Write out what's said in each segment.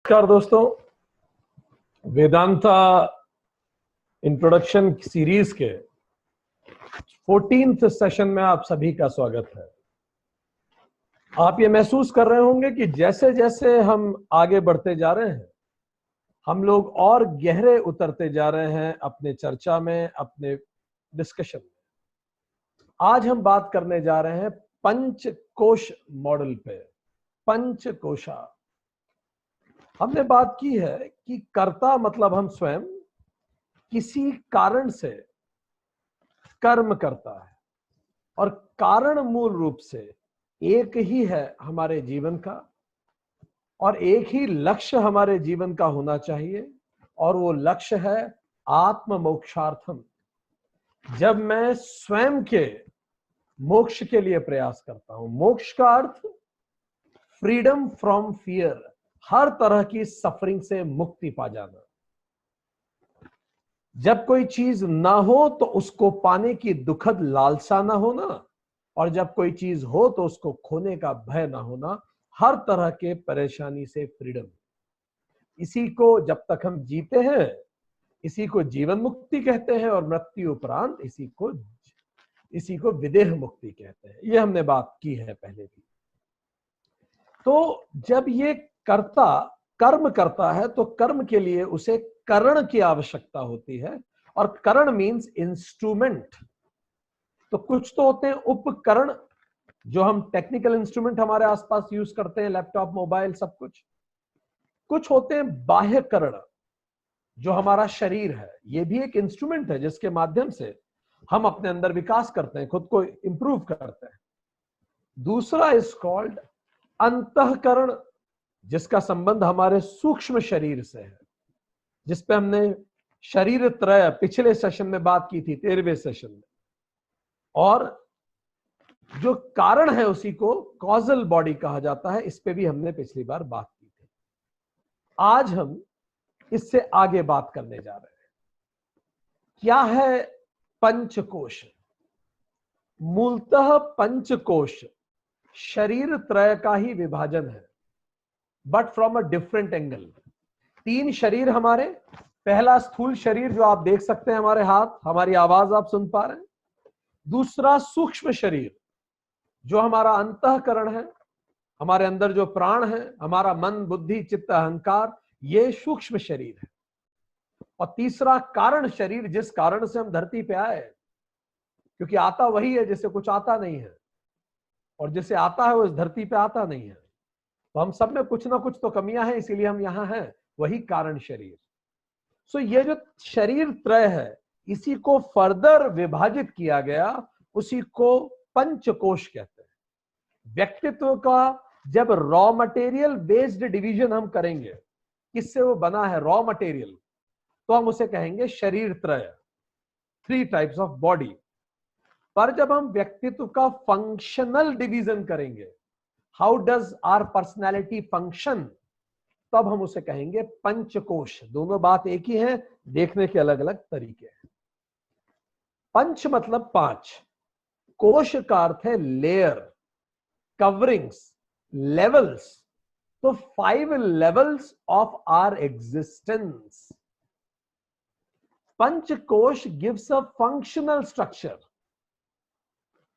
नमस्कार दोस्तों, Vedanta introduction series के 14th सेशन में आप सभी का स्वागत है। आप ये महसूस कर रहे होंगे कि जैसे जैसे हम आगे बढ़ते जा रहे हैं, हम लोग और गहरे उतरते जा रहे हैं अपने चर्चा में, अपने डिस्कशन में। आज हम बात करने जा रहे हैं पंचकोश मॉडल पे। पंचकोशा हमने बात की है कि कर्ता मतलब हम स्वयं किसी कारण से कर्म करता है, और कारण मूल रूप से एक ही है हमारे जीवन का, और एक ही लक्ष्य हमारे जीवन का होना चाहिए, और वो लक्ष्य है आत्म मोक्षार्थम। जब मैं स्वयं के मोक्ष के लिए प्रयास करता हूं, मोक्ष का अर्थ फ्रीडम फ्रॉम फियर, हर तरह की सफरिंग से मुक्ति पा जाना। जब कोई चीज ना हो तो उसको पाने की दुखद लालसा ना होना, और जब कोई चीज हो तो उसको खोने का भय ना होना, हर तरह के परेशानी से फ्रीडम। इसी को जब तक हम जीते हैं, इसी को जीवन मुक्ति कहते हैं, और मृत्यु उपरांत इसी को विदेह मुक्ति कहते हैं। ये हमने बात की है पहले भी। तो जब ये कर्ता कर्म करता है तो कर्म के लिए उसे करण की आवश्यकता होती है, और करण मीन्स इंस्ट्रूमेंट। तो कुछ तो होते हैं उपकरण, जो हम टेक्निकल इंस्ट्रूमेंट हमारे आसपास यूज करते हैं, लैपटॉप, मोबाइल, सब कुछ। कुछ होते हैं बाह्य करण, जो हमारा शरीर है। ये भी एक इंस्ट्रूमेंट है जिसके माध्यम से हम अपने अंदर विकास करते हैं, खुद को इंप्रूव करते हैं। दूसरा इज कॉल्ड अंतःकरण, जिसका संबंध हमारे सूक्ष्म शरीर से है, जिसपे हमने शरीर त्रय पिछले सेशन में बात की थी, 13वें सेशन में। और जो कारण है उसी को कॉजल बॉडी कहा जाता है, इस पे भी हमने पिछली बार बात की थी। आज हम इससे आगे बात करने जा रहे हैं। क्या है पंचकोश? मूलतः पंचकोश शरीर त्रय का ही विभाजन है, but from a different angle. 3 शरीर हमारे। पहला स्थूल शरीर जो आप देख सकते हैं, हमारे हाथ, हमारी आवाज आप सुन पा रहे हैं। दूसरा सूक्ष्म शरीर, जो हमारा अंतःकरण है, हमारे अंदर जो प्राण है, हमारा मन, बुद्धि, चित्त, अहंकार, ये सूक्ष्म शरीर है। और तीसरा कारण शरीर, जिस कारण से हम धरती पे आए, क्योंकि आता वही है जिसे कुछ आता नहीं है, और जिसे आता है वो इस धरती पे आता नहीं है। तो हम सब में कुछ ना कुछ तो कमियां हैं, इसीलिए हम यहां हैं, वही कारण शरीर। सो ये जो शरीर त्रय है, इसी को फर्दर विभाजित किया गया, उसी को पंचकोश कहते हैं। व्यक्तित्व का जब रॉ मटेरियल बेस्ड डिवीजन हम करेंगे, किससे वो बना है रॉ मटेरियल, तो हम उसे कहेंगे शरीर त्रय, 3 टाइप्स ऑफ बॉडी। पर जब हम व्यक्तित्व का फंक्शनल डिवीजन करेंगे, how does our personality function, तब हम उसे कहेंगे पंचकोश। दोनों बात एक ही है, देखने के अलग अलग तरीके हैं। पंच मतलब 5, कोश का अर्थ है लेयर, कवरिंग्स, लेवल्स। तो 5 levels of our existence. Panchakosha gives a functional structure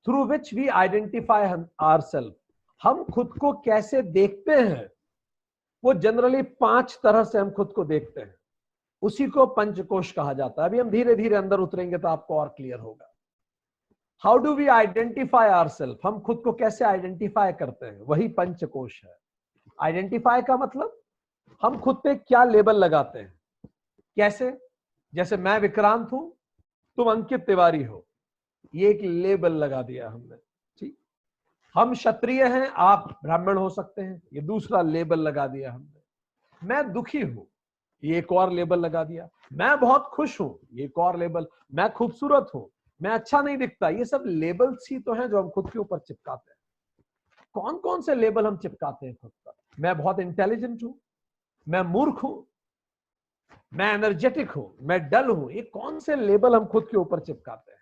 through which we identify ourselves. हम खुद को कैसे देखते हैं, वो जनरली 5 तरह से हम खुद को देखते हैं, उसी को पंचकोश कहा जाता है। अभी हम धीरे धीरे अंदर उतरेंगे तो आपको और क्लियर होगा। How do we identify ourselves, हम खुद को कैसे आइडेंटिफाई करते हैं, वही पंचकोश है। आइडेंटिफाई का मतलब हम खुद पे क्या लेबल लगाते हैं। कैसे? जैसे मैं विक्रांत हूं, तुम अंकित तिवारी हो, ये एक लेबल लगा दिया हमने। ठीक। हम क्षत्रिय हैं, आप ब्राह्मण हो सकते हैं, ये दूसरा लेबल लगा दिया हमने। मैं दुखी हूं, ये एक और लेबल लगा दिया। मैं बहुत खुश हूं, ये एक और लेबल। मैं खूबसूरत हूं, मैं अच्छा नहीं दिखता, ये सब लेबल्स ही तो हैं जो हम खुद के ऊपर चिपकाते हैं। कौन कौन से लेबल हम चिपकाते हैं खुद पर? मैं बहुत इंटेलिजेंट हूं, मैं मूर्ख हूं, मैं एनर्जेटिक हूं, मैं डल हूं, ये कौन से लेबल हम खुद के ऊपर चिपकाते हैं?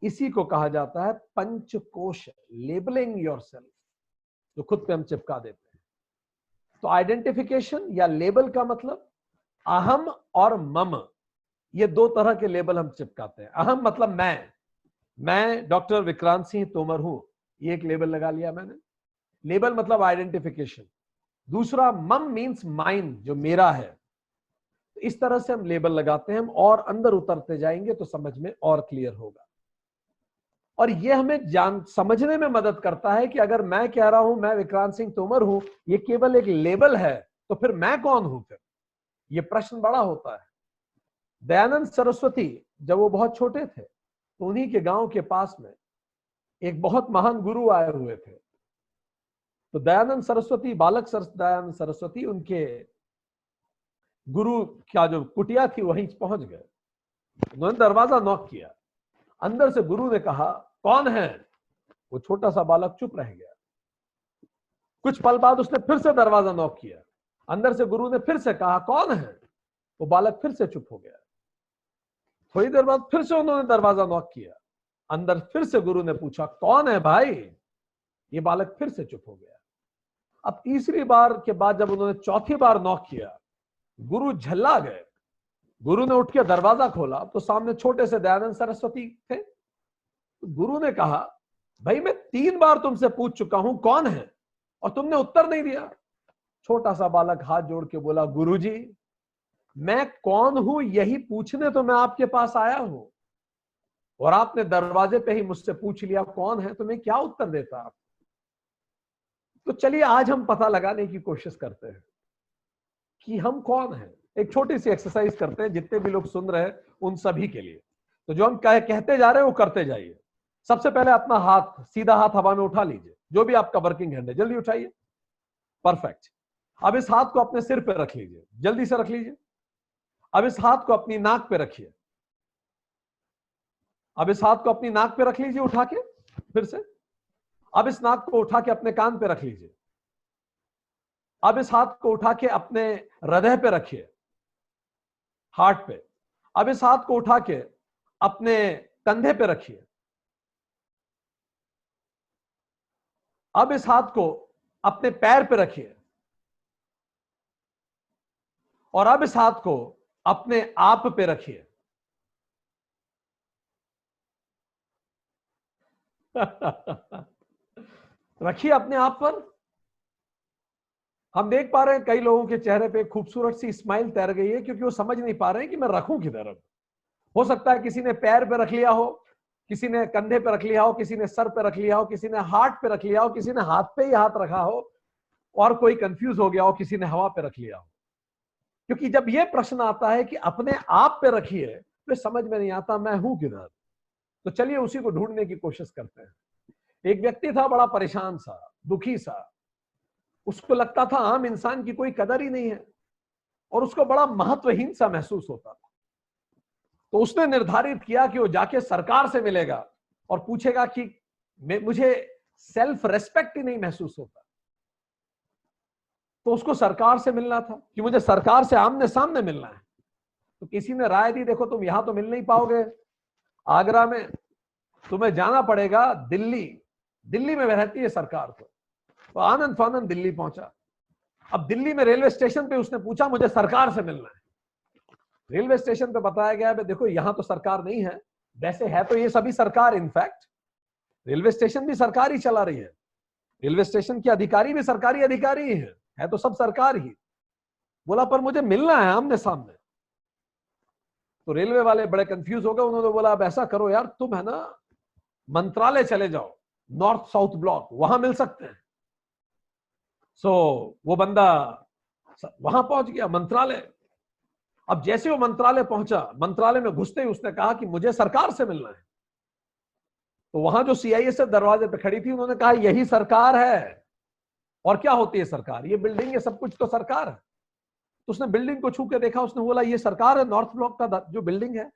इसी को कहा जाता है पंचकोश, लेबलिंग योरसेल्फ, जो खुद पे हम चिपका देते हैं। तो आइडेंटिफिकेशन या लेबल का मतलब अहम और मम, ये दो तरह के लेबल हम चिपकाते हैं। अहम मतलब मैं डॉक्टर विक्रांत सिंह तोमर हूं, ये एक लेबल लगा लिया मैंने। लेबल मतलब आइडेंटिफिकेशन। दूसरा मम मींस माइन, जो मेरा है। इस तरह से हम लेबल लगाते हैं, हम और अंदर उतरते जाएंगे तो समझ में और क्लियर होगा। और यह हमें समझने में मदद करता है कि अगर मैं कह रहा हूं मैं विक्रांत सिंह तोमर हूं, ये केवल एक लेबल है, तो फिर मैं कौन हूं? फिर ये प्रश्न बड़ा होता है। दयानंद सरस्वती जब वो बहुत छोटे थे तो उन्हीं के गांव के पास में एक बहुत महान गुरु आए हुए थे। तो दयानंद सरस्वती, दयानंद सरस्वती उनके गुरु क्या जो कुटिया थी वहीं पहुंच गए। उन्होंने दरवाजा नॉक किया। अंदर से गुरु ने कहा कौन है? वो छोटा सा बालक चुप रह गया। कुछ पल बाद उसने फिर से दरवाजा नॉक किया। अंदर से गुरु ने फिर से कहा कौन है? वो बालक फिर से चुप हो गया। थोड़ी देर बाद फिर से उन्होंने दरवाजा नॉक किया। अंदर फिर से गुरु ने पूछा कौन है भाई? ये बालक फिर से चुप हो गया। अब तीसरी बार के बाद जब उन्होंने चौथी बार नॉक किया, गुरु झल्ला गए। गुरु ने उठ के दरवाजा खोला तो सामने छोटे से दयानंद सरस्वती थे। तो गुरु ने कहा भाई मैं 3 बार तुमसे पूछ चुका हूं कौन है, और तुमने उत्तर नहीं दिया। छोटा सा बालक हाथ जोड़ के बोला गुरुजी, मैं कौन हूं यही पूछने तो मैं आपके पास आया हूं, और आपने दरवाजे पे ही मुझसे पूछ लिया कौन है, तो मैं क्या उत्तर देता आप? तो चलिए आज हम पता लगाने की कोशिश करते हैं कि हम कौन हैं। एक छोटी सी एक्सरसाइज करते हैं, जितने भी लोग सुन रहे हैं उन सभी के लिए। तो जो हम कहते जा रहे हैं वो करते जाइए। सबसे पहले अपना हाथ, सीधा हाथ हवा में उठा लीजिए, जो भी आपका वर्किंग हैंड है, जल्दी उठाइए। परफेक्ट। अब इस हाथ को अपने सिर पे रख लीजिए, जल्दी से रख लीजिए। अब इस हाथ को अपनी नाक पे रखिए। अब इस हाथ को अपनी नाक पे रख लीजिए उठा के, फिर से। अब इस नाक को उठा के अपने कान पे रख लीजिए। अब इस हाथ को उठा के अपने हृदय पे रखिए, हार्ट पे। अब इस हाथ को उठा के अपने कंधे पे रखिए। अब इस हाथ को अपने पैर पे रखिए, और अब इस हाथ को अपने आप पे रखिए। रखिए अपने आप पर। हम देख पा रहे हैं कई लोगों के चेहरे पे खूबसूरत सी स्माइल तैर गई है, क्योंकि वो समझ नहीं पा रहे हैं कि मैं रखूं किधर। हो सकता है किसी ने पैर पे रख लिया हो, किसी ने कंधे पे रख लिया हो, किसी ने सर पे रख लिया हो, किसी ने हार्ट पे रख लिया हो, किसी ने हाथ पे ही हाथ रखा हो, और कोई कंफ्यूज हो गया हो, किसी ने हवा पे रख लिया हो। क्योंकि जब ये प्रश्न आता है कि अपने आप पे रखिए, तो समझ में नहीं आता मैं हूं किधर। तो चलिए उसी को ढूंढने की कोशिश करते हैं। एक व्यक्ति था बड़ा परेशान सा, दुखी सा। उसको लगता था आम इंसान की कोई कदर ही नहीं है, और उसको बड़ा महत्वहीन सा महसूस होता था। तो उसने निर्धारित किया कि वो जाके सरकार से मिलेगा और पूछेगा कि मुझे सेल्फ रेस्पेक्ट ही नहीं महसूस होता। तो उसको सरकार से मिलना था कि मुझे सरकार से आमने सामने मिलना है। तो किसी ने राय दी देखो तुम यहां तो मिल नहीं पाओगे आगरा में, तुम्हें जाना पड़ेगा दिल्ली। दिल्ली में रहती है सरकार। तो आनंद फानंद दिल्ली पहुंचा। अब दिल्ली में रेलवे स्टेशन पे उसने पूछा मुझे सरकार से मिलना है। रेलवे स्टेशन पे बताया गया देखो यहां तो सरकार नहीं है। वैसे है तो ये सभी सरकार, इनफैक्ट रेलवे स्टेशन भी सरकार ही चला रही है, रेलवे स्टेशन के अधिकारी भी सरकारी अधिकारी ही है तो सब सरकार ही। बोला पर मुझे मिलना है आमने सामने। तो रेलवे वाले बड़े कंफ्यूज हो गए। उन्होंने बोला अब ऐसा करो यार, तुम है ना मंत्रालय चले जाओ, नॉर्थ साउथ ब्लॉक, वहां मिल सकते हैं। सो वो बंदा वहां पहुंच गया, मंत्रालय। अब जैसे वो मंत्रालय पहुंचा, मंत्रालय में घुसते ही उसने कहा कि मुझे सरकार से मिलना है। तो वहां जो सीआईएसएफ दरवाजे पे खड़ी थी, उन्होंने कहा यही सरकार है। और क्या होती है सरकार? ये बिल्डिंग, ये सब कुछ तो सरकार है। तो उसने बिल्डिंग को छू के देखा, उसने बोला ये सरकार है, नॉर्थ ब्लॉक का जो बिल्डिंग है,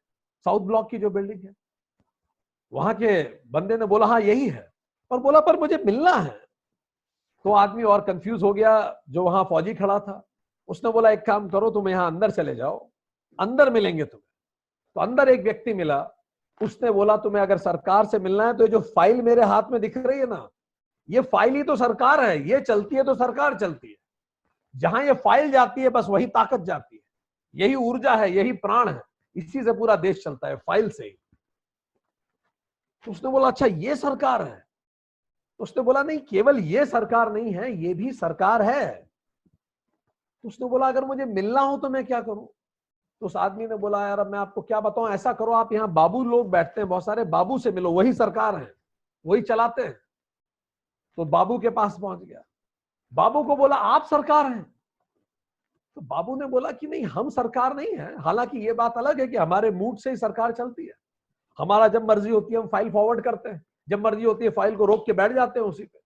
साउथ ब्लॉक की जो बिल्डिंग है। वहां के बंदे ने बोला हाँ यही है, और बोला पर मुझे मिलना है। तो आदमी और कंफ्यूज हो गया, जो वहां फौजी खड़ा था। उसने बोला एक काम करो, तुम यहां अंदर चले जाओ, अंदर मिलेंगे तुम्हें। तो अंदर एक व्यक्ति मिला। उसने बोला तुम्हें अगर सरकार से मिलना है तो ये जो फाइल मेरे हाथ में दिख रही है ना, ये फाइल ही तो सरकार है, ये चलती है तो सरकार चलती है। जहां ये फाइल जाती है बस वही ताकत जाती है, यही ऊर्जा है, यही प्राण है, इसी से पूरा देश चलता है, फाइल से ही। तो उसने बोला अच्छा ये सरकार है। तो उसने बोला नहीं, केवल ये सरकार नहीं है, ये भी सरकार है। तो उसने बोला अगर मुझे मिलना हो तो मैं क्या करूं? तो उस आदमी ने बोला यार अब मैं आपको क्या बताऊं, ऐसा करो आप यहाँ बाबू लोग बैठते हैं बहुत सारे, बाबू से मिलो, वही सरकार है, वही चलाते हैं। तो बाबू के पास पहुंच गया, बाबू को बोला आप सरकार हैं। तो बाबू ने बोला कि नहीं हम सरकार नहीं है, हालांकि ये बात अलग है कि हमारे मूड से ही सरकार चलती है, हमारा जब मर्जी होती है हम फाइल फॉरवर्ड करते हैं, जब मर्जी होती है फाइल को रोक के बैठ जाते हैं उसी पे,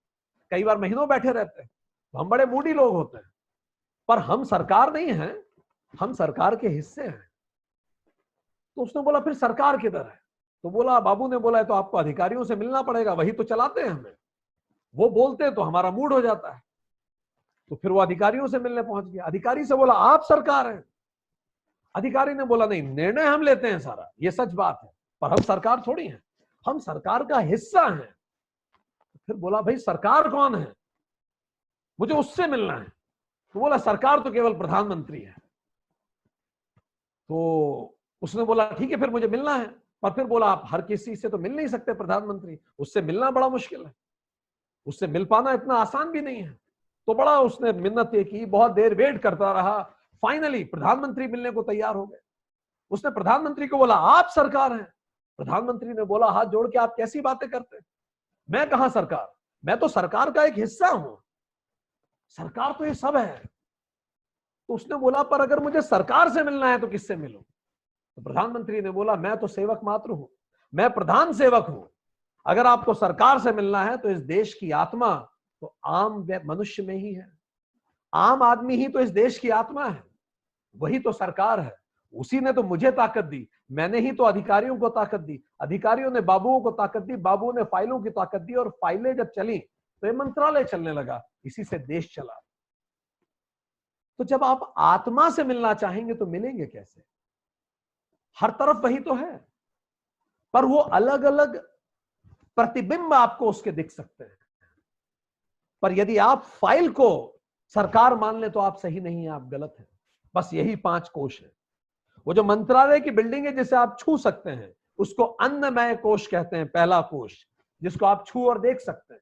कई बार महीनों बैठे रहते हैं, तो हम बड़े मूडी लोग होते हैं, पर हम सरकार नहीं है, हम सरकार के हिस्से हैं। तो उसने बोला फिर सरकार किधर है? तो बोला, बाबू ने बोला है तो आपको अधिकारियों से मिलना पड़ेगा, वही तो चलाते हैं हमें, वो बोलते हैं तो हमारा मूड हो जाता है। तो फिर वो अधिकारियों से मिलने पहुंच गया, अधिकारी से बोला आप सरकार हैं। अधिकारी ने बोला नहीं, निर्णय हम लेते हैं सारा, ये सच बात है, पर हम सरकार थोड़ी हैं, हम सरकार का हिस्सा हैं। फिर बोला भाई सरकार कौन है, मुझे उससे मिलना है। तो बोला सरकार तो केवल प्रधानमंत्री है। तो उसने बोला ठीक है फिर मुझे मिलना है, पर फिर बोला आप हर किसी से तो मिल नहीं सकते, प्रधानमंत्री उससे मिलना बड़ा मुश्किल है, उससे मिल पाना इतना आसान भी नहीं है। तो बड़ा उसने मिन्नतें की, बहुत देर वेट करता रहा, फाइनली प्रधानमंत्री मिलने को तैयार हो गए। उसने प्रधानमंत्री को बोला आप सरकार हैं। प्रधानमंत्री ने बोला हाथ जोड़ के आप कैसी बातें करते हैं, मैं कहां सरकार, मैं तो सरकार का एक हिस्सा हूं, सरकार तो ये सब है। तो उसने बोला पर अगर मुझे सरकार से मिलना है तो किससे मिलूं? तो प्रधानमंत्री ने बोला मैं तो सेवक मात्र हूं, मैं प्रधान सेवक हूं, अगर आपको सरकार से मिलना है तो इस देश की आत्मा तो आम मनुष्य में ही है, आम आदमी ही तो इस देश की आत्मा है, वही तो सरकार है, उसी ने तो मुझे ताकत दी, मैंने ही तो अधिकारियों को ताकत दी, अधिकारियों ने बाबुओं को ताकत दी, बाबुओं ने फाइलों की ताकत दी, और फाइलें जब चली तो ये मंत्रालय चलने लगा, इसी से देश चला। तो जब आप आत्मा से मिलना चाहेंगे तो मिलेंगे कैसे? हर तरफ वही तो है, पर वो अलग अलग प्रतिबिंब आपको उसके दिख सकते हैं। पर यदि आप फाइल को सरकार मान ले तो आप सही नहीं है, आप गलत हैं। बस यही 5 कोश है। वो जो मंत्रालय की बिल्डिंग है जिसे आप छू सकते हैं उसको अन्नमय कोश कहते हैं, पहला कोश जिसको आप छू और देख सकते हैं।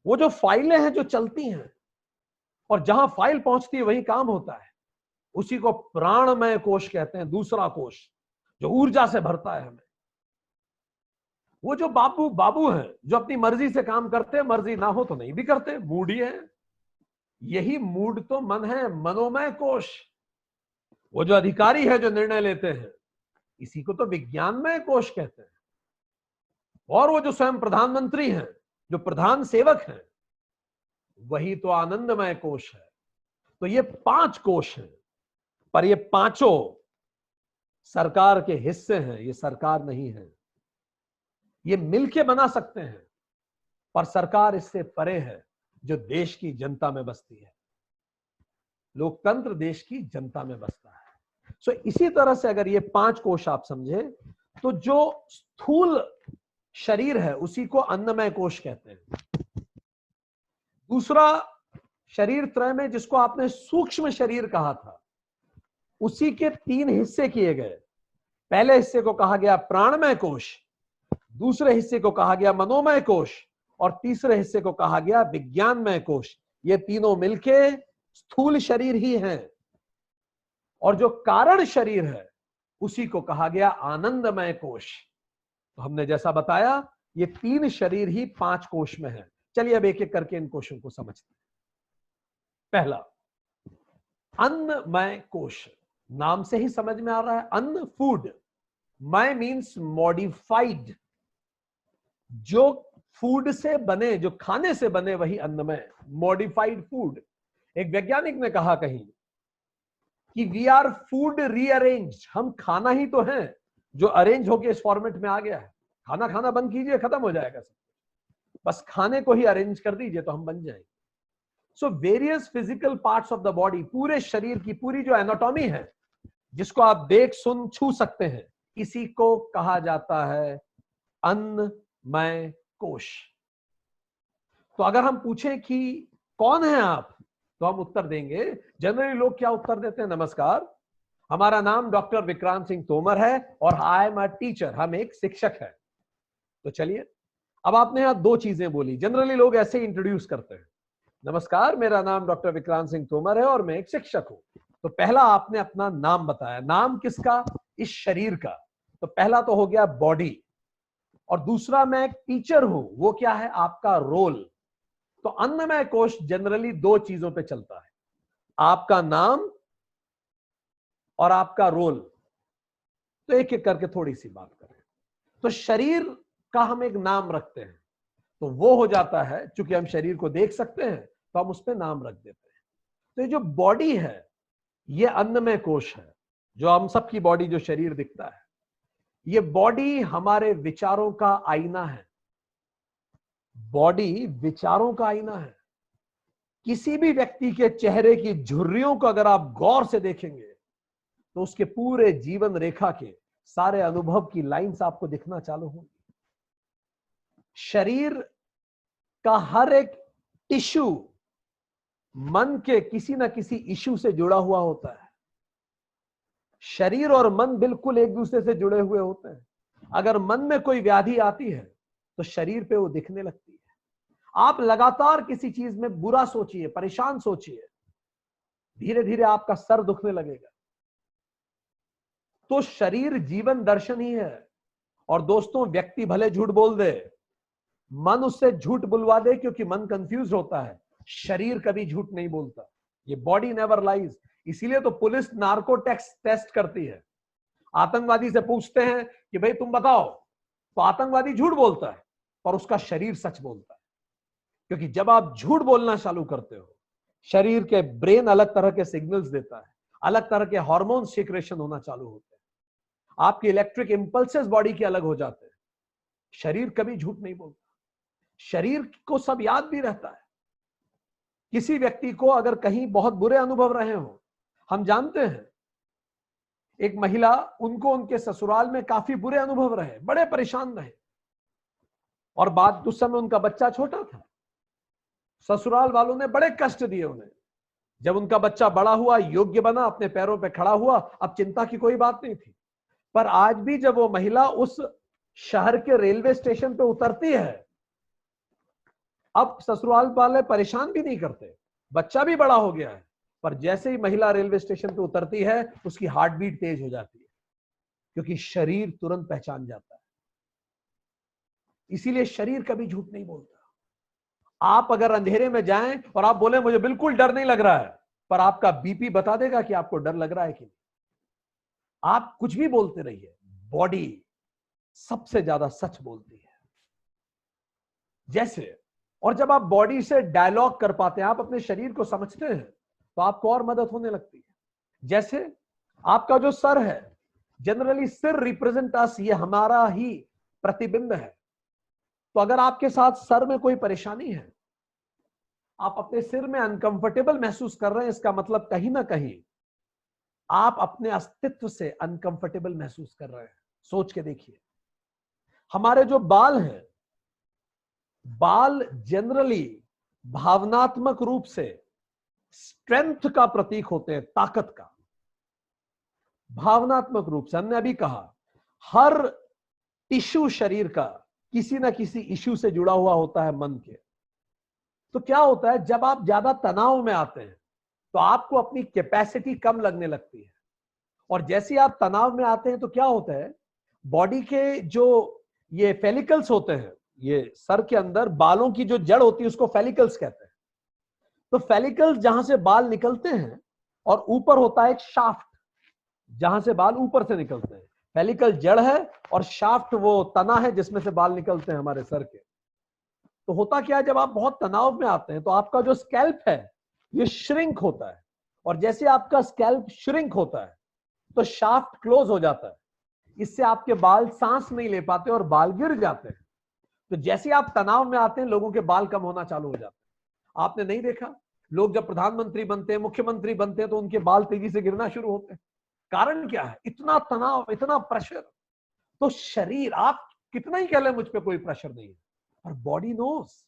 वो जो फाइलें हैं जो चलती हैं और जहां फाइल पहुंचती है वही काम होता है, उसी को प्राणमय कोश कहते हैं, दूसरा कोश जो ऊर्जा से भरता है हमें। वो जो बाबू बाबू हैं जो अपनी मर्जी से काम करते हैं, मर्जी ना हो तो नहीं भी करते, मूडी है, यही मूड तो मन है, मनोमय कोश। वो जो अधिकारी है जो निर्णय लेते हैं, इसी को तो विज्ञानमय कोश कहते हैं। और वो जो स्वयं प्रधानमंत्री हैं, जो प्रधान सेवक हैं, वही तो आनंदमय कोश है। तो ये 5 कोश हैं, पर ये पांचों सरकार के हिस्से हैं, ये सरकार नहीं है। ये मिलके बना सकते हैं, पर सरकार इससे परे है जो देश की जनता में बसती है। लोकतंत्र देश की जनता में बसता है। सो इसी तरह से अगर ये 5 कोश आप समझे तो जो स्थूल शरीर है उसी को अन्नमय कोश कहते हैं। दूसरा शरीर त्रय में जिसको आपने सूक्ष्म शरीर कहा था, उसी के 3 हिस्से किए गए। पहले हिस्से को कहा गया प्राणमय कोश, दूसरे हिस्से को कहा गया मनोमय कोश, और तीसरे हिस्से को कहा गया विज्ञानमय कोश। ये तीनों मिलके स्थूल शरीर ही हैं। और जो कारण शरीर है उसी को कहा गया आनंदमय कोश। तो हमने जैसा बताया ये 3 शरीर ही 5 कोश में है। चलिए अब एक एक करके इन कोशों को समझते हैं। पहला अन्नमय कोश, नाम से ही समझ में आ रहा है, अन्न फूड, मय मीन्स मॉडिफाइड, जो फूड से बने, जो खाने से बने वही अन्नमय, मॉडिफाइड फूड। एक वैज्ञानिक ने कहा कहीं कि वी आर फूड रीअरेंज, हम खाना ही तो हैं जो अरेंज होके इस फॉर्मेट में आ गया है। खाना खाना बंद कीजिए, खत्म हो जाएगा सब, बस खाने को ही अरेंज कर दीजिए तो हम बन जाएंगे। So various physical parts of the body, पूरे शरीर की पूरी जो एनाटॉमी है जिसको आप देख सुन छू सकते हैं, इसी को कहा जाता है अन्नमय कोश। तो अगर हम पूछें कि कौन है आप, तो हम उत्तर देंगे। जनरली लोग क्या उत्तर देते हैं? नमस्कार, हमारा नाम डॉक्टर विक्रांत सिंह तोमर है और आई एम अ टीचर, हम एक शिक्षक है। तो चलिए, अब आपने यहां दो चीजें बोली। जनरली लोग ऐसे ही इंट्रोड्यूस करते हैं, नमस्कार मेरा नाम डॉक्टर विक्रांत सिंह तोमर है और मैं एक शिक्षक हूं। तो पहला आपने अपना नाम बताया। नाम किसका? इस शरीर का। तो पहला तो हो गया बॉडी, और दूसरा मैं एक टीचर हूं, वो क्या है? आपका रोल। तो अन्नमय कोश जनरली दो चीजों पे चलता है, आपका नाम और आपका रोल। तो एक एक करके थोड़ी सी बात करें। तो शरीर का हम एक नाम रखते हैं, तो वो हो जाता है, चूंकि हम शरीर को देख सकते हैं तो हम उस पर नाम रख देते हैं। तो ये जो बॉडी है ये अन्नमय कोश है, जो हम सबकी बॉडी, जो शरीर दिखता है, ये बॉडी हमारे विचारों का आईना है। बॉडी विचारों का आईना है। किसी भी व्यक्ति के चेहरे की झुर्रियों को अगर आप गौर से देखेंगे तो उसके पूरे जीवन रेखा के सारे अनुभव की लाइंस आपको दिखना चालू होंगी। शरीर का हर एक टिश्यू मन के किसी ना किसी इश्यू से जुड़ा हुआ होता है। शरीर और मन बिल्कुल एक दूसरे से जुड़े हुए होते हैं। अगर मन में कोई व्याधि आती है तो शरीर पे वो दिखने लगती है। आप लगातार किसी चीज में बुरा सोचिए, परेशान सोचिए, धीरे धीरे आपका सर दुखने लगेगा। तो शरीर जीवन दर्शन ही है। और दोस्तों, व्यक्ति भले झूठ बोल दे, मन उससे झूठ बुलवा दे, क्योंकि मन कंफ्यूज होता है, शरीर कभी झूठ नहीं बोलता। ये बॉडी नेवर लाइज। इसीलिए तो पुलिस नार्को टेस्ट करती है। आतंकवादी से पूछते हैं कि भाई तुम बताओ, तो आतंकवादी झूठ बोलता है पर उसका शरीर सच बोलता है। क्योंकि जब आप झूठ बोलना चालू करते हो, शरीर के ब्रेन अलग तरह के सिग्नल्स देता है, अलग तरह के हार्मोन सिक्रेशन होना चालू होते हैं, आपके इलेक्ट्रिक इंपल्सेस बॉडी के अलग हो जाते हैं। शरीर कभी झूठ नहीं बोलता। शरीर को सब याद भी रहता है। किसी व्यक्ति को अगर कहीं बहुत बुरे अनुभव रहे हो, हम जानते हैं एक महिला, उनको उनके ससुराल में काफी बुरे अनुभव रहे, बड़े परेशान रहे, और बात उस समय उनका बच्चा छोटा था। ससुराल वालों ने बड़े कष्ट दिए उन्हें। जब उनका बच्चा बड़ा हुआ, योग्य बना, अपने पैरों पे खड़ा हुआ, अब चिंता की कोई बात नहीं थी। पर आज भी जब वो महिला उस शहर के रेलवे स्टेशन पे उतरती है, अब ससुराल वाले परेशान भी नहीं करते, बच्चा भी बड़ा हो गया है, पर जैसे ही महिला रेलवे स्टेशन पे उतरती है उसकी हार्ट बीट तेज हो जाती है, क्योंकि शरीर तुरंत पहचान जाता है। इसीलिए शरीर कभी झूठ नहीं बोलता। आप अगर अंधेरे में जाएं और आप बोले मुझे बिल्कुल डर नहीं लग रहा है, पर आपका बीपी बता देगा कि आपको डर लग रहा है कि नहीं। आप कुछ भी बोलते रहिए, बॉडी सबसे ज्यादा सच बोलती है। जैसे, और जब आप बॉडी से डायलॉग कर पाते हैं, आप अपने शरीर को समझते हैं, तो आपको और मदद होने लगती है। जैसे आपका जो सर है, जनरली सिर रिप्रेजेंट अस, ये हमारा ही प्रतिबिंब है। तो अगर आपके साथ सर में कोई परेशानी है, आप अपने सिर में अनकंफर्टेबल महसूस कर रहे हैं, इसका मतलब कहीं ना कहीं आप अपने अस्तित्व से अनकंफर्टेबल महसूस कर रहे हैं। सोच के देखिए, हमारे जो बाल हैं, बाल जनरली भावनात्मक रूप से स्ट्रेंथ का प्रतीक होते हैं, ताकत का। भावनात्मक रूप से, हमने अभी कहा, हर टिश्यू शरीर का किसी ना किसी इश्यू से जुड़ा हुआ होता है, मन के। तो क्या होता है, जब आप ज्यादा तनाव में आते हैं तो आपको अपनी कैपेसिटी कम लगने लगती है, और जैसे आप तनाव में आते हैं तो क्या होता है, बॉडी के जो ये फेलिकल्स होते हैं, ये सर के अंदर बालों की जो जड़ होती है उसको फेलिकल्स कहते हैं। तो फेलिकल्स जहां से बाल निकलते हैं, और ऊपर होता है एक शाफ्ट जहां से बाल ऊपर से निकलते हैं। फेलिकल जड़ है और शाफ्ट वो तना है जिसमें से बाल निकलते हैं हमारे सर के। तो होता क्या है, जब आप बहुत तनाव में आते हैं तो आपका जो स्कैल्प है ये श्रिंक होता है, और जैसे आपका स्कैल्प श्रिंक होता है तो शाफ्ट क्लोज हो जाता है। इससे आपके बाल सांस नहीं ले पाते और बाल गिर जाते हैं। तो जैसे आप तनाव में आते हैं, लोगों के बाल कम होना चालू हो जाते हैं। आपने नहीं देखा, लोग जब प्रधानमंत्री बनते हैं, मुख्यमंत्री बनते हैं, तो उनके बाल तेजी से गिरना शुरू होते हैं। कारण क्या है? इतना तनाव, इतना प्रेशर। तो शरीर, आप कितना ही कह लें मुझ पे कोई प्रेशर नहीं है, पर बॉडी नोस।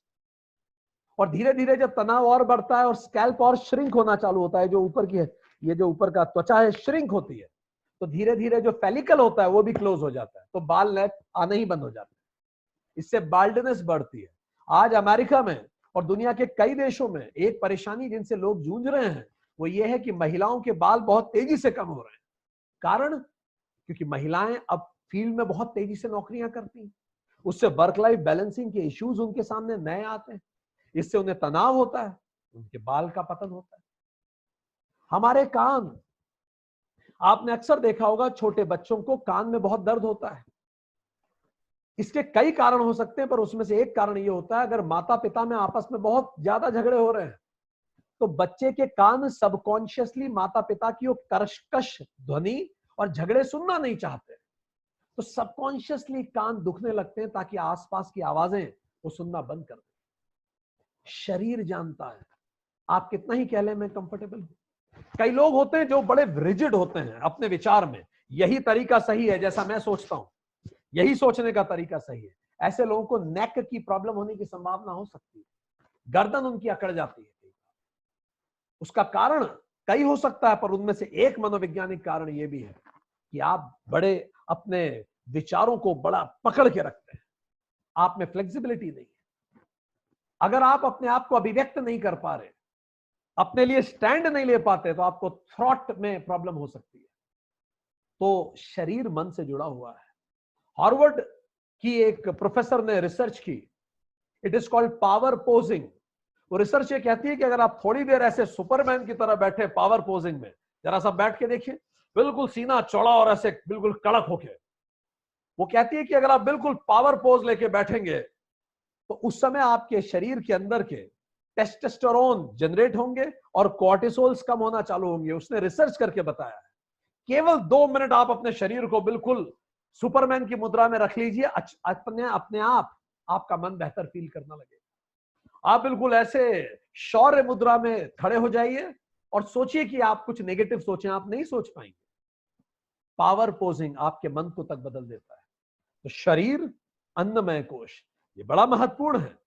और धीरे धीरे जब तनाव और बढ़ता है और स्कैल्प और श्रिंक होना चालू होता है, जो ऊपर की है, ये जो ऊपर का त्वचा है श्रिंक होती है, तो धीरे धीरे जो फेलिकल होता है वो भी क्लोज हो जाता है, तो बाल नेट आने ही बंद हो जाते हैं। इससे बाल्डनेस बढ़ती है। आज अमेरिका में और दुनिया के कई देशों में एक परेशानी जिनसे लोग जूझ रहे हैं वो ये है कि महिलाओं के बाल बहुत तेजी से कम हो रहे हैं। कारण, क्योंकि महिलाएं अब फील्ड में बहुत तेजी से नौकरियां करती हैं, उससे वर्क लाइफ बैलेंसिंग के इश्यूज उनके सामने नए आते हैं, इससे उन्हें तनाव होता है, उनके बाल का पतन होता है। हमारे कान, आपने अक्सर देखा होगा छोटे बच्चों को कान में बहुत दर्द होता है। इसके कई कारण हो सकते हैं, पर उसमें से एक कारण यह होता है, अगर माता पिता में आपस में बहुत ज्यादा झगड़े हो रहे हैं तो बच्चे के कान सबकॉन्शियसली माता पिता की वो कर्कश ध्वनि और झगड़े सुनना नहीं चाहते, तो सबकॉन्शियसली कान दुखने लगते हैं ताकि आसपास की आवाजें वो सुनना बंद कर दें। शरीर जानता है, आप कितना ही कह लें मैं कंफर्टेबल हूं। कई लोग होते हैं जो बड़े रिजिड होते हैं अपने विचार में, यही तरीका सही है, जैसा मैं सोचता हूं यही सोचने का तरीका सही है। ऐसे लोगों को नेक की प्रॉब्लम होने की संभावना हो सकती है, गर्दन उनकी अकड़ जाती है। उसका कारण कई हो सकता है, पर उनमें से एक मनोवैज्ञानिक कारण यह भी है कि आप बड़े अपने विचारों को बड़ा पकड़ के रखते हैं, आप में फ्लेक्सिबिलिटी नहीं है। अगर आप अपने आप को अभिव्यक्त नहीं कर पा रहे, अपने लिए स्टैंड नहीं ले पाते, तो आपको थॉट में प्रॉब्लम हो सकती है। तो शरीर मन से जुड़ा हुआ है। हार्वर्ड की एक प्रोफेसर ने रिसर्च की, it is called power posing. वो रिसर्च ये कहती है कि अगर आप थोड़ी देर ऐसे सुपरमैन की तरह बैठे पावर पोजिंग में, जरा सा बैठ के देखिए, बिल्कुल सीना चौड़ा और ऐसे बिल्कुल कड़क होके, वो कहती है कि अगर आप बिल्कुल पावर पोज लेके बैठेंगे तो उस समय आपके शरीर के अंदर के टेस्टोस्टेरोन जनरेट होंगे और कॉर्टिसोल्स कम होना चालू होंगे। उसने रिसर्च करके बताया है। केवल 2 मिनट आप अपने शरीर को बिल्कुल सुपरमैन की मुद्रा में रख लीजिए, अपने आप आपका मन बेहतर फील करना लगेगा। आप बिल्कुल ऐसे शौर्य मुद्रा में खड़े हो जाइए और सोचिए कि आप कुछ नेगेटिव सोचें, आप नहीं सोच पाएंगे। पावर पोजिंग आपके मन को तक बदल देता है। तो शरीर, अन्नमय कोश, ये बड़ा महत्वपूर्ण है।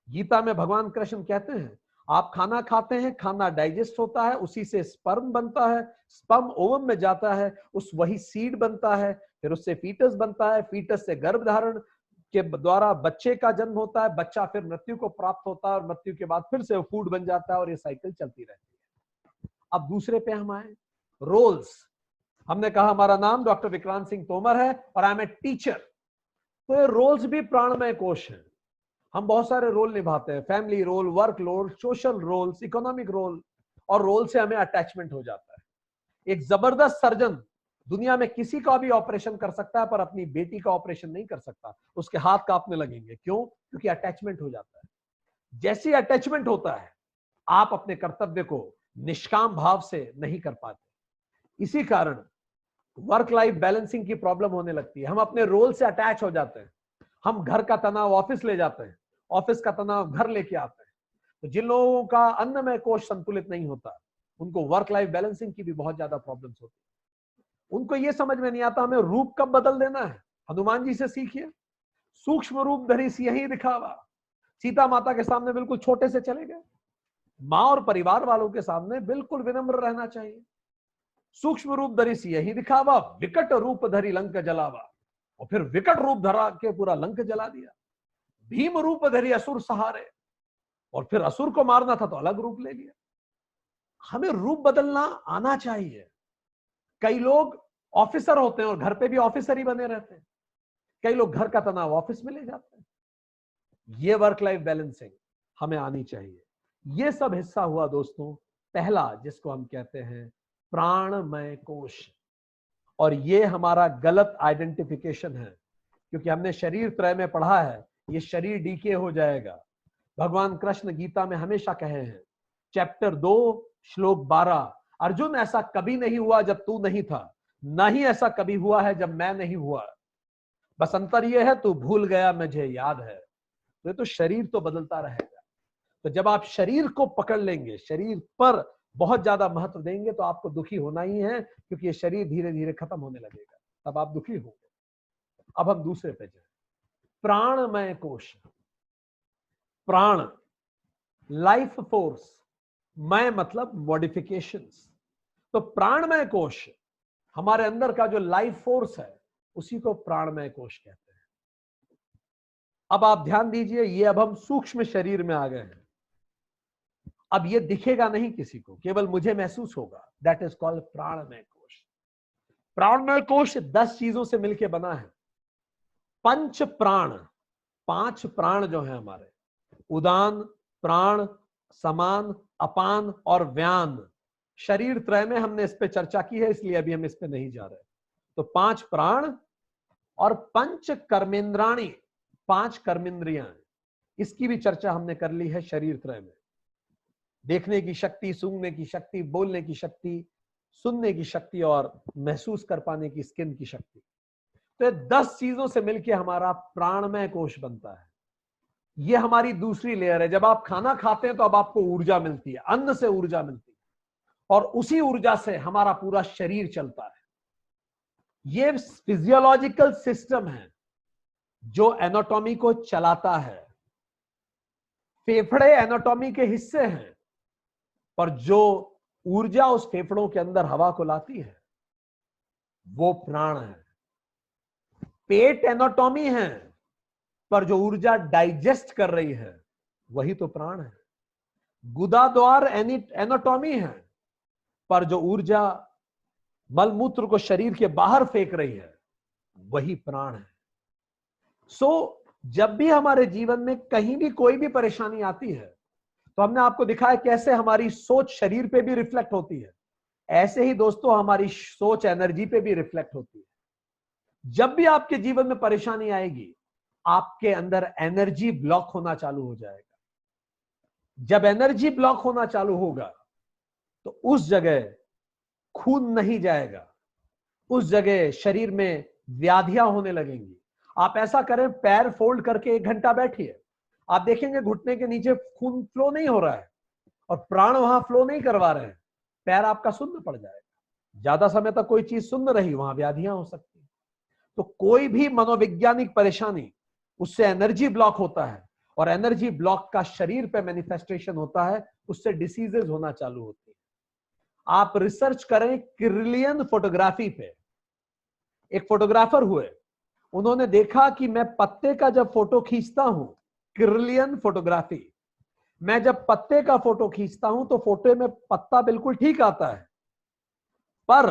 गीता में भगवान कृष्ण कहते हैं, आप खाना खाते हैं, खाना डाइजेस्ट होता है, उसी से स्पर्म बनता है, स्पर्म ओवम में जाता है, उस वही सीड बनता है, फिर उससे फीटस बनता है, फीटस से गर्भधारण के द्वारा बच्चे का जन्म होता है, बच्चा फिर मृत्यु को प्राप्त होता है और मृत्यु के बाद फिर से फूड बन जाता है और ये साइकिल चलती रहती है। अब दूसरे पे हम आए, रोल्स। हमने कहा हमारा नाम डॉक्टर विक्रांत सिंह तोमर है और आई एम ए टीचर। तो ये रोल्स भी प्राणमय कोश है। हम बहुत सारे रोल निभाते हैं, family role, work role, social roles, economic role, और रोल से हमें अटैचमेंट हो जाता है। एक जबरदस्त सर्जन दुनिया में किसी का भी ऑपरेशन कर सकता है, पर अपनी बेटी का ऑपरेशन नहीं कर सकता। उसके हाथ कांपने लगेंगे, क्यों? क्योंकि अटैचमेंट हो जाता है। जैसी अटैचमेंट होता है, आप अपने कर्तव्य को निष्काम भाव से नहीं कर पाते। इसी कारण वर्क लाइफ बैलेंसिंग की प्रॉब्लम होने लगती है। हम अपने रोल से अटैच हो जाते हैं। हम घर का तनाव ऑफिस ले जाते हैं, ऑफिस का तनाव घर लेके आते हैं। तो जिन लोगों का अन्नमय कोश संतुलित नहीं होता, उनको वर्क लाइफ बैलेंसिंग की भी बहुत ज्यादा प्रॉब्लम्स होती है। उनको यह समझ में नहीं आता हमें रूप कब बदल देना है। हनुमान जी से सीखिए, सूक्ष्म रूप धरी सियहि दिखावा। सीता माता के सामने बिल्कुल छोटे से चले गए। माँ और परिवार वालों के सामने बिल्कुल विनम्र रहना चाहिए। सूक्ष्म रूप धरी सियहि दिखावा, विकट रूप धरी लंक जलावा। और फिर विकट रूप धरा के पूरा लंक जला दिया। भीम रूप धरी असुर सहारे, और फिर असुर को मारना था तो अलग रूप ले लिया। हमें रूप बदलना आना चाहिए। कई लोग ऑफिसर होते हैं और घर पे भी ऑफिसर ही बने रहते हैं। कई लोग घर का तनाव ऑफिस में ले जाते हैं। ये वर्क लाइफ बैलेंसिंग हमें आनी चाहिए। ये सब हिस्सा हुआ दोस्तों पहला, जिसको हम कहते हैं प्राणमय कोश। और ये हमारा गलत आइडेंटिफिकेशन है, क्योंकि हमने शरीर त्रय में पढ़ा है ये शरीर डीके हो जाएगा। भगवान कृष्ण गीता में हमेशा कहे हैं, चैप्टर 2 श्लोक 12, अर्जुन ऐसा कभी नहीं हुआ जब तू नहीं था, ना ही ऐसा कभी हुआ है जब मैं नहीं हुआ। बस अंतर यह है तू भूल गया मुझे याद है। तो ये तो शरीर तो बदलता रहेगा। तो जब आप शरीर को पकड़ लेंगे, शरीर पर बहुत ज्यादा महत्व देंगे, तो आपको दुखी होना ही है, क्योंकि ये शरीर धीरे धीरे खत्म होने लगेगा, तब आप दुखी होंगे। अब हम दूसरे पे जाए, प्राणमय कोश। प्राण, लाइफ फोर्स, मय मतलब मॉडिफिकेशंस। तो प्राणमय कोश हमारे अंदर का जो लाइफ फोर्स है उसी को प्राणमय कोश कहते हैं। अब आप ध्यान दीजिए, ये अब हम सूक्ष्म शरीर में आ गए हैं। अब ये दिखेगा नहीं किसी को, केवल मुझे महसूस होगा। दैट इज कॉल्ड प्राणमय कोश। प्राणमय कोश 10 चीजों से मिलकर बना है। पंच प्राण, 5 प्राण जो है हमारे, उदान, प्राण, समान, अपान और व्यान। शरीर त्रय में हमने इस पे चर्चा की है, इसलिए अभी हम इस पे नहीं जा रहे। तो 5 प्राण और पंच कर्मेंद्राणी, 5 कर्मेंद्रियां, इसकी भी चर्चा हमने कर ली है शरीर त्रय में। देखने की शक्ति, सूंघने की शक्ति, बोलने की शक्ति, सुनने की शक्ति और महसूस कर पाने की स्किन की शक्ति। तो ये 10 चीजों से मिलकर हमारा प्राणमय कोश बनता है। ये हमारी दूसरी लेयर है। जब आप खाना खाते हैं तो अब आपको ऊर्जा मिलती है, अन्न से ऊर्जा मिलती है, और उसी ऊर्जा से हमारा पूरा शरीर चलता है। ये फिजियोलॉजिकल सिस्टम है जो एनाटॉमी को चलाता है। फेफड़े एनाटॉमी के हिस्से हैं, पर जो ऊर्जा उस फेफड़ों के अंदर हवा को लाती है वो प्राण है। पेट एनाटॉमी है, पर जो ऊर्जा डाइजेस्ट कर रही है वही तो प्राण है। गुदा द्वार एनाटॉमी है, पर जो ऊर्जा मलमूत्र को शरीर के बाहर फेंक रही है वही प्राण है। सो जब भी हमारे जीवन में कहीं भी कोई भी परेशानी आती है तो हमने आपको दिखाया कैसे हमारी सोच शरीर पे भी रिफ्लेक्ट होती है। ऐसे ही दोस्तों हमारी सोच एनर्जी पे भी रिफ्लेक्ट होती है। जब भी आपके जीवन में परेशानी आएगी आपके अंदर एनर्जी ब्लॉक होना चालू हो जाएगा। जब एनर्जी ब्लॉक होना चालू होगा तो उस जगह खून नहीं जाएगा, उस जगह शरीर में व्याधियां होने लगेंगी। आप ऐसा करें, पैर फोल्ड करके 1 घंटा बैठिए, आप देखेंगे घुटने के नीचे खून फ्लो नहीं हो रहा है और प्राण वहां फ्लो नहीं करवा रहे हैं, पैर आपका सुन्न पड़ जाएगा। ज्यादा समय तक कोई चीज सुन्न रही, वहां व्याधियां हो सकती है। तो कोई भी मनोवैज्ञानिक परेशानी, उससे एनर्जी ब्लॉक होता है और एनर्जी ब्लॉक का शरीर पे मैनिफेस्टेशन होता है, उससे डिसीजेस होना चालू होती है। आप रिसर्च करें किर्लियन फोटोग्राफी पे। एक फोटोग्राफर हुए, उन्होंने देखा कि मैं पत्ते का जब फोटो खींचता हूं, किर्लियन फोटोग्राफी, मैं जब पत्ते का फोटो खींचता हूं तो फोटो में पत्ता बिल्कुल ठीक आता है, पर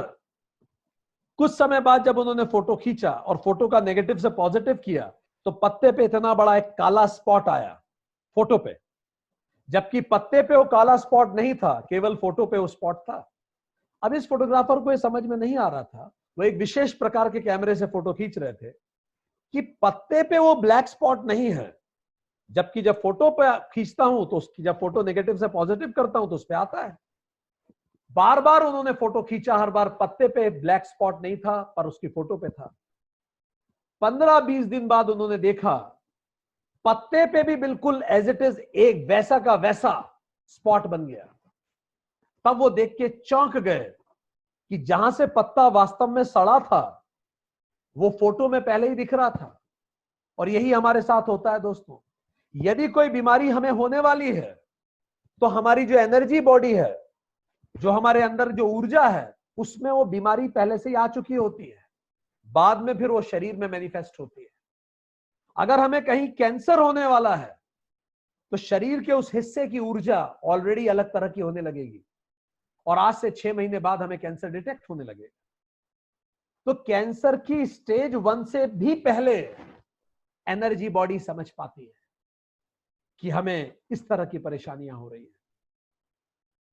कुछ समय बाद जब उन्होंने फोटो खींचा और फोटो का नेगेटिव से पॉजिटिव किया तो पत्ते पे इतना बड़ा एक काला स्पॉट आया फोटो पे, जबकि पत्ते पे वो काला स्पॉट नहीं था, केवल फोटो पे वो स्पॉट था। अब इस फोटोग्राफर को ये समझ में नहीं आ रहा था, वो एक विशेष प्रकार के कैमरे से फोटो खींच रहे थे कि पत्ते पे वो ब्लैक स्पॉट नहीं है, जबकि जब फोटो पे खींचता हूं तो उसकी जब फोटो नेगेटिव से पॉजिटिव करता हूं तो उस पे आता है। बार बार उन्होंने फोटो खींचा, हर बार पत्ते पे ब्लैक स्पॉट नहीं था पर उसकी फोटो पे था। 15-20 दिन बाद उन्होंने देखा पत्ते पे भी बिल्कुल एज इट इज एक वैसा का वैसा स्पॉट बन गया। तब वो देख के चौंक गए कि जहां से पत्ता वास्तव में सड़ा था वो फोटो में पहले ही दिख रहा था। और यही हमारे साथ होता है दोस्तों। यदि कोई बीमारी हमें होने वाली है तो हमारी जो एनर्जी बॉडी है, जो हमारे अंदर जो ऊर्जा है, उसमें वो बीमारी पहले से ही आ चुकी होती है, बाद में फिर वो शरीर में मैनिफेस्ट होती है। अगर हमें कहीं कैंसर होने वाला है तो शरीर के उस हिस्से की ऊर्जा ऑलरेडी अलग तरह की होने लगेगी और आज से 6 महीने बाद हमें कैंसर डिटेक्ट होने लगेगा। तो कैंसर की स्टेज 1 से भी पहले एनर्जी बॉडी समझ पाती है कि हमें इस तरह की परेशानियां हो रही है,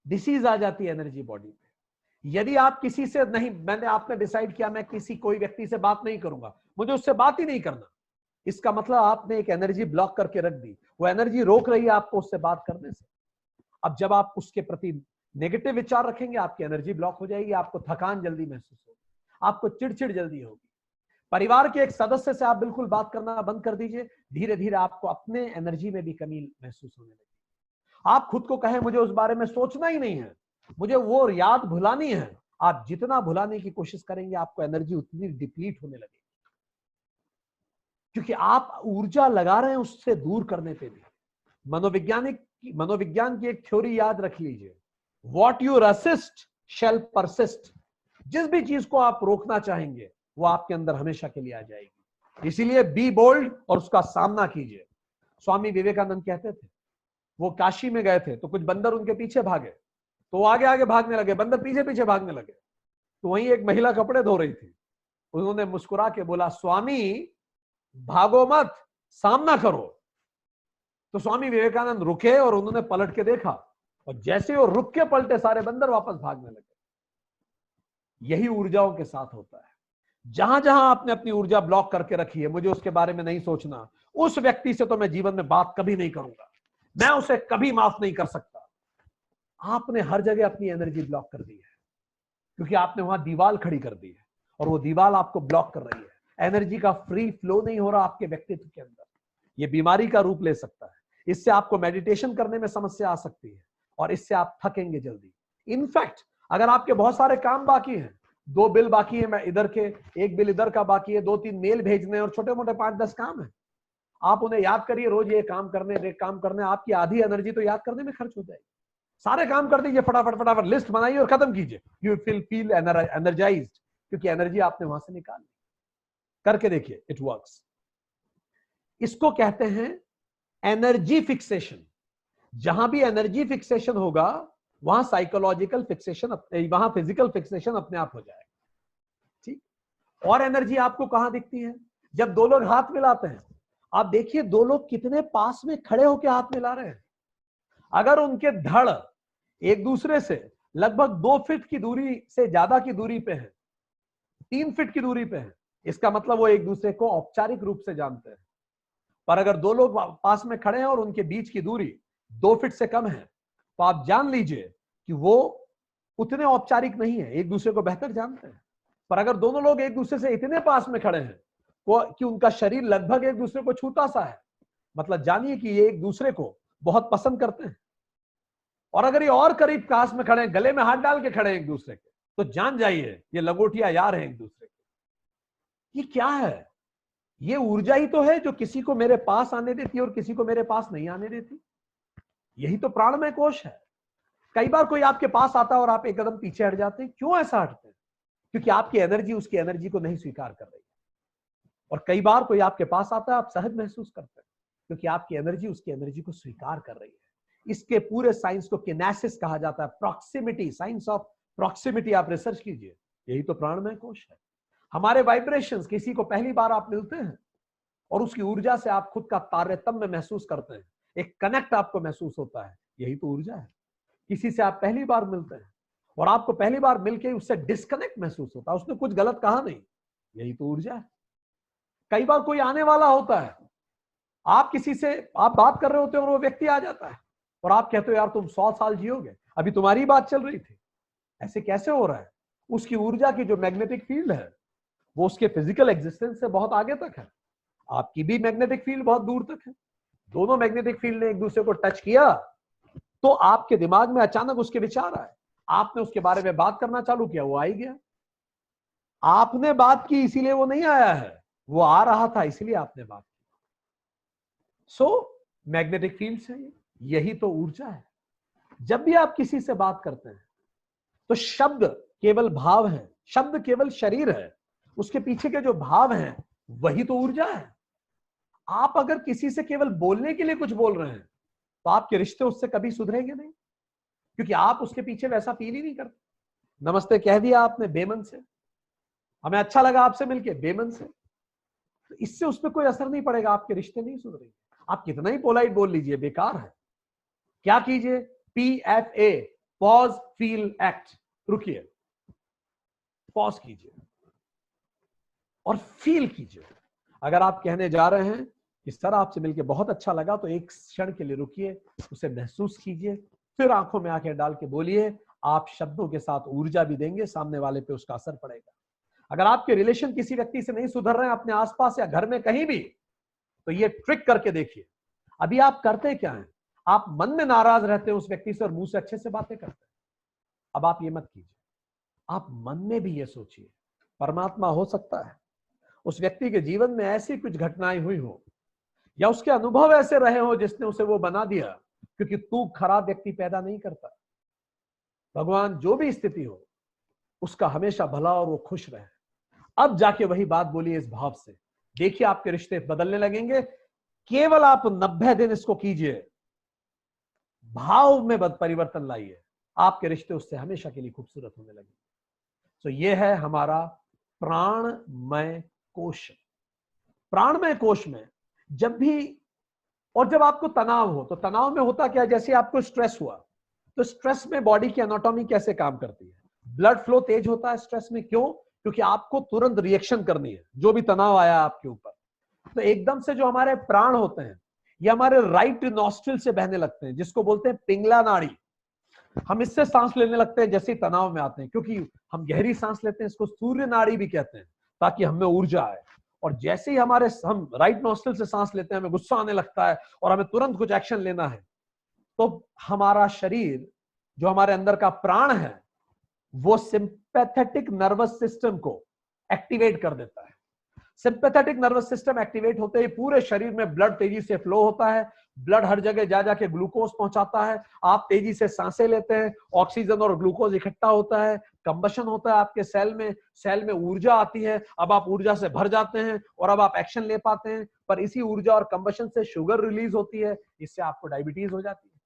डिसीज आ जाती है एनर्जी बॉडी में। यदि आप किसी से नहीं, मैंने आपने डिसाइड किया मैं किसी कोई व्यक्ति से बात नहीं करूंगा, मुझे उससे बात ही नहीं करना, इसका मतलब आपने एक एनर्जी ब्लॉक करके रख दी, वो एनर्जी रोक रही है आपको उससे बात करने से। अब जब आप उसके प्रति नेगेटिव विचार रखेंगे आपकी एनर्जी ब्लॉक हो जाएगी, आपको थकान जल्दी महसूस होगी, आपको चिड़चिड़ जल्दी होगी। परिवार के एक सदस्य से आप बिल्कुल बात करना बंद कर दीजिए, धीरे धीरे आपको अपने एनर्जी में भी कमी महसूस होने लगेगी। आप खुद को कहें मुझे उस बारे में सोचना ही नहीं है, मुझे वो याद भुलानी है, आप जितना भुलाने की कोशिश करेंगे आपको एनर्जी उतनी डिप्लीट होने लगेगी, क्योंकि आप ऊर्जा लगा रहे हैं उससे दूर करने पे भी। मनोवैज्ञानिक मनोविज्ञान की एक थ्योरी याद रख लीजिए, what you resist shall persist. जिस भी चीज को आप रोकना चाहेंगे वो आपके अंदर हमेशा के लिए आ जाएगी। इसीलिए बी बोल्ड और उसका सामना कीजिए। स्वामी विवेकानंद कहते थे, वो काशी में गए थे तो कुछ बंदर उनके पीछे भागे, तो वो आगे आगे भागने लगे, बंदर पीछे पीछे भागने लगे। तो वहीं एक महिला कपड़े धो रही थी, उन्होंने मुस्कुरा के बोला, स्वामी भागो मत, सामना करो। तो स्वामी विवेकानंद रुके और उन्होंने पलट के देखा, और जैसे वो रुक के पलटे सारे बंदर वापस भागने लगे। यही ऊर्जाओं के साथ होता है। जहां जहां आपने अपनी ऊर्जा ब्लॉक करके रखी है, मुझे उसके बारे में नहीं सोचना, उस व्यक्ति से तो मैं जीवन में बात कभी नहीं करूंगा, मैं उसे कभी माफ नहीं कर सकता। आपने हर जगह अपनी एनर्जी ब्लॉक कर दी है, क्योंकि आपने वहां दीवार खड़ी कर दी है और वो दीवार आपको ब्लॉक कर रही है। एनर्जी का फ्री फ्लो नहीं हो रहा आपके व्यक्तित्व के अंदर। ये बीमारी का रूप ले सकता है। इससे आपको मेडिटेशन करने में समस्या आ सकती है और इससे आप थकेंगे जल्दी। इनफैक्ट अगर आपके बहुत सारे काम बाकी हैं, 2 बिल बाकी है, मैं इधर के, 1 बिल इधर का बाकी है, 2-3 मेल भेजने और छोटे मोटे 5-10 काम है, आप उन्हें याद करिए, रोज ये काम करने, आपकी आधी एनर्जी तो याद करने में खर्च हो जाएगी। सारे काम कर दीजिए, फटाफट फटाफट लिस्ट बनाइए और खत्म कीजिए। यू फील एनर्जाइज्ड, क्योंकि एनर्जी आपने वहां से निकाल ली। करके देखिए, इट वर्क्स। इसको कहते हैं एनर्जी फिक्सेशन। जहां भी एनर्जी फिक्सेशन होगा वहां साइकोलॉजिकल फिक्सेशन, वहां फिजिकल फिक्सेशन अपने आप हो जाएगा। ठीक। और एनर्जी आपको कहां दिखती है? जब 2 लोग हाथ मिलाते हैं, आप देखिए 2 लोग कितने पास में खड़े होकर हाथ मिला रहे हैं। अगर उनके धड़ एक दूसरे से लगभग 2 फीट की दूरी से ज्यादा की दूरी पे है, 3 फीट की दूरी पे है, इसका मतलब वो एक दूसरे को औपचारिक रूप से जानते हैं। पर अगर 2 लोग पास में खड़े हैं और उनके बीच की दूरी 2 फीट से कम है, तो आप जान लीजिए कि वो उतने औपचारिक नहीं है, एक दूसरे को बेहतर जानते हैं। पर अगर दोनों लोग एक दूसरे से इतने पास में खड़े हैं कि उनका शरीर लगभग एक दूसरे को छूता सा है, मतलब जानिए कि ये एक दूसरे को बहुत पसंद करते हैं। और अगर ये और करीब पास में खड़े हैं, गले में हाथ डाल के खड़े हैं एक दूसरे के, तो जान जाइए ये लंगोटिया यार हैं एक दूसरे के। ये क्या है? ये ऊर्जा ही तो है जो किसी को मेरे पास आने देती है और किसी को मेरे पास नहीं आने देती। यही तो प्राणमय कोश है। कई बार कोई आपके पास आता है और आप एक कदम पीछे हट जाते हैं। क्यों ऐसा हटते हैं? क्योंकि आपकी एनर्जी उसकी एनर्जी को नहीं स्वीकार कर रही है। और कई बार कोई आपके पास आता है, आप सहज महसूस करते हैं, क्योंकि आपकी एनर्जी उसकी एनर्जी को स्वीकार कर रही है। इसके पूरे साइंस को किनेसिस कहा जाता है, प्रॉक्सिमिटी, साइंस ऑफ प्रॉक्सिमिटी। आप रिसर्च कीजिए, यही तो प्राणमय कोश है। हमारे वाइब्रेशंस, किसी को पहली बार आप मिलते हैं और उसकी ऊर्जा से आप खुद का तारतम्य महसूस करते हैं, एक कनेक्ट आपको महसूस होता है, यही तो ऊर्जा है। किसी से आप पहली बार मिलते हैं और आपको पहली बार मिलके उससे डिस्कनेक्ट महसूस होता है, उसने कुछ गलत कहा नहीं, यही तो ऊर्जा है। कई बार कोई आने वाला होता है, आप किसी से आप बात कर रहे होते हो और वो व्यक्ति आ जाता है और आप कहते हो यार तुम 100 साल जियोगे, अभी तुम्हारी बात चल रही थी। ऐसे कैसे हो रहा है? उसकी ऊर्जा की जो मैग्नेटिक फील्ड है वो उसके फिजिकल एग्जिस्टेंस से बहुत आगे तक है, आपकी भी मैग्नेटिक फील्ड बहुत दूर तक है। दोनों मैग्नेटिक फील्ड ने एक दूसरे को टच किया तो आपके दिमाग में अचानक उसके विचार आए, आपने उसके बारे में बात करना चालू किया, वो आ ही गया। आपने बात की इसीलिए वो नहीं आया है, वो आ रहा था इसीलिए आपने बात की। सो मैग्नेटिक फील्ड से यही तो ऊर्जा है। जब भी आप किसी से बात करते हैं तो शब्द केवल भाव है, शब्द केवल शरीर है, उसके पीछे के जो भाव हैं वही तो ऊर्जा है। आप अगर किसी से केवल बोलने के लिए कुछ बोल रहे हैं तो आपके रिश्ते उससे कभी सुधरेंगे नहीं, क्योंकि आप उसके पीछे वैसा फील ही नहीं करते। नमस्ते कह दिया आपने बेमन से, हमें अच्छा लगा आपसे मिलके बेमन से, तो इससे उस पर कोई असर नहीं पड़ेगा, आपके रिश्ते नहीं सुधरेंगे। आप कितना ही पोलाइट बोल लीजिए, बेकार है। क्या कीजिए? PFA, pause feel act. रुकिए, पॉज कीजिए और फील कीजिए। अगर आप कहने जा रहे हैं कि सर आपसे मिलकर बहुत अच्छा लगा, तो एक क्षण के लिए रुकिए, उसे महसूस कीजिए, फिर आंखों में आंखें डाल के बोलिए। आप शब्दों के साथ ऊर्जा भी देंगे, सामने वाले पे उसका असर पड़ेगा। अगर आपके रिलेशन किसी व्यक्ति से नहीं सुधर रहे हैं, अपने आसपास या घर में कहीं भी, तो ये ट्रिक करके देखिए। अभी आप करते क्या है? आप मन में नाराज रहते हैं उस व्यक्ति से और मुंह से अच्छे से बातें करते हैं। अब आप ये मत कीजिए, आप मन में भी ये सोचिए, परमात्मा हो सकता है उस व्यक्ति के जीवन में ऐसी कुछ घटनाएं हुई हो या उसके अनुभव ऐसे रहे हो जिसने उसे वो बना दिया क्योंकि तू खराब व्यक्ति पैदा नहीं करता। भगवान जो भी स्थिति हो उसका हमेशा भला और वो खुश रहे। अब जाके वही बात बोलिए इस भाव से, देखिए आपके रिश्ते बदलने लगेंगे। केवल आप 90 दिन इसको कीजिए, भाव में परिवर्तन लाइए, आपके रिश्ते उससे हमेशा के लिए खूबसूरत होने लगेंगे। तो ये है हमारा प्राणमय कोश। प्राणमय कोश में जब भी, और जब आपको तनाव हो तो तनाव में होता क्या, जैसे आपको स्ट्रेस हुआ तो स्ट्रेस में बॉडी की एनाटॉमी कैसे काम करती है, ब्लड फ्लो तेज होता है स्ट्रेस में। क्यों? क्योंकि आपको तुरंत रिएक्शन करनी है जो भी तनाव आया आपके ऊपर। तो एकदम से जो हमारे प्राण होते हैं ये हमारे राइट नॉस्ट्रिल से बहने लगते हैं, जिसको बोलते हैं पिंगला नाड़ी। हम इससे सांस लेने लगते हैं जैसे ही तनाव में आते हैं, क्योंकि हम गहरी सांस लेते हैं, इसको सूर्य नाड़ी भी कहते हैं, ताकि हमें ऊर्जा आए। और जैसे ही हम राइट नॉस्ट्रिल से सांस लेते हैं, हमें गुस्सा आने लगता है और हमें तुरंत कुछ एक्शन लेना है, तो हमारा शरीर, जो हमारे अंदर का प्राण है, वो सिंपैथेटिक नर्वस सिस्टम को एक्टिवेट कर देता है। सिंपैथेटिक नर्वस सिस्टम एक्टिवेट होते ही पूरे शरीर में ब्लड तेजी से फ्लो होता है, ब्लड हर जगह जा जाके ग्लूकोज पहुंचाता है, आप तेजी से सांसें लेते हैं, ऑक्सीजन और ग्लूकोज इकट्ठा होता है, कंबशन होता है आपके सेल में ऊर्जा आती है, अब आप ऊर्जा से भर जाते हैं और अब आप एक्शन ले पाते हैं। पर इसी ऊर्जा और कंबशन से शुगर रिलीज होती है, इससे आपको डायबिटीज हो जाती है।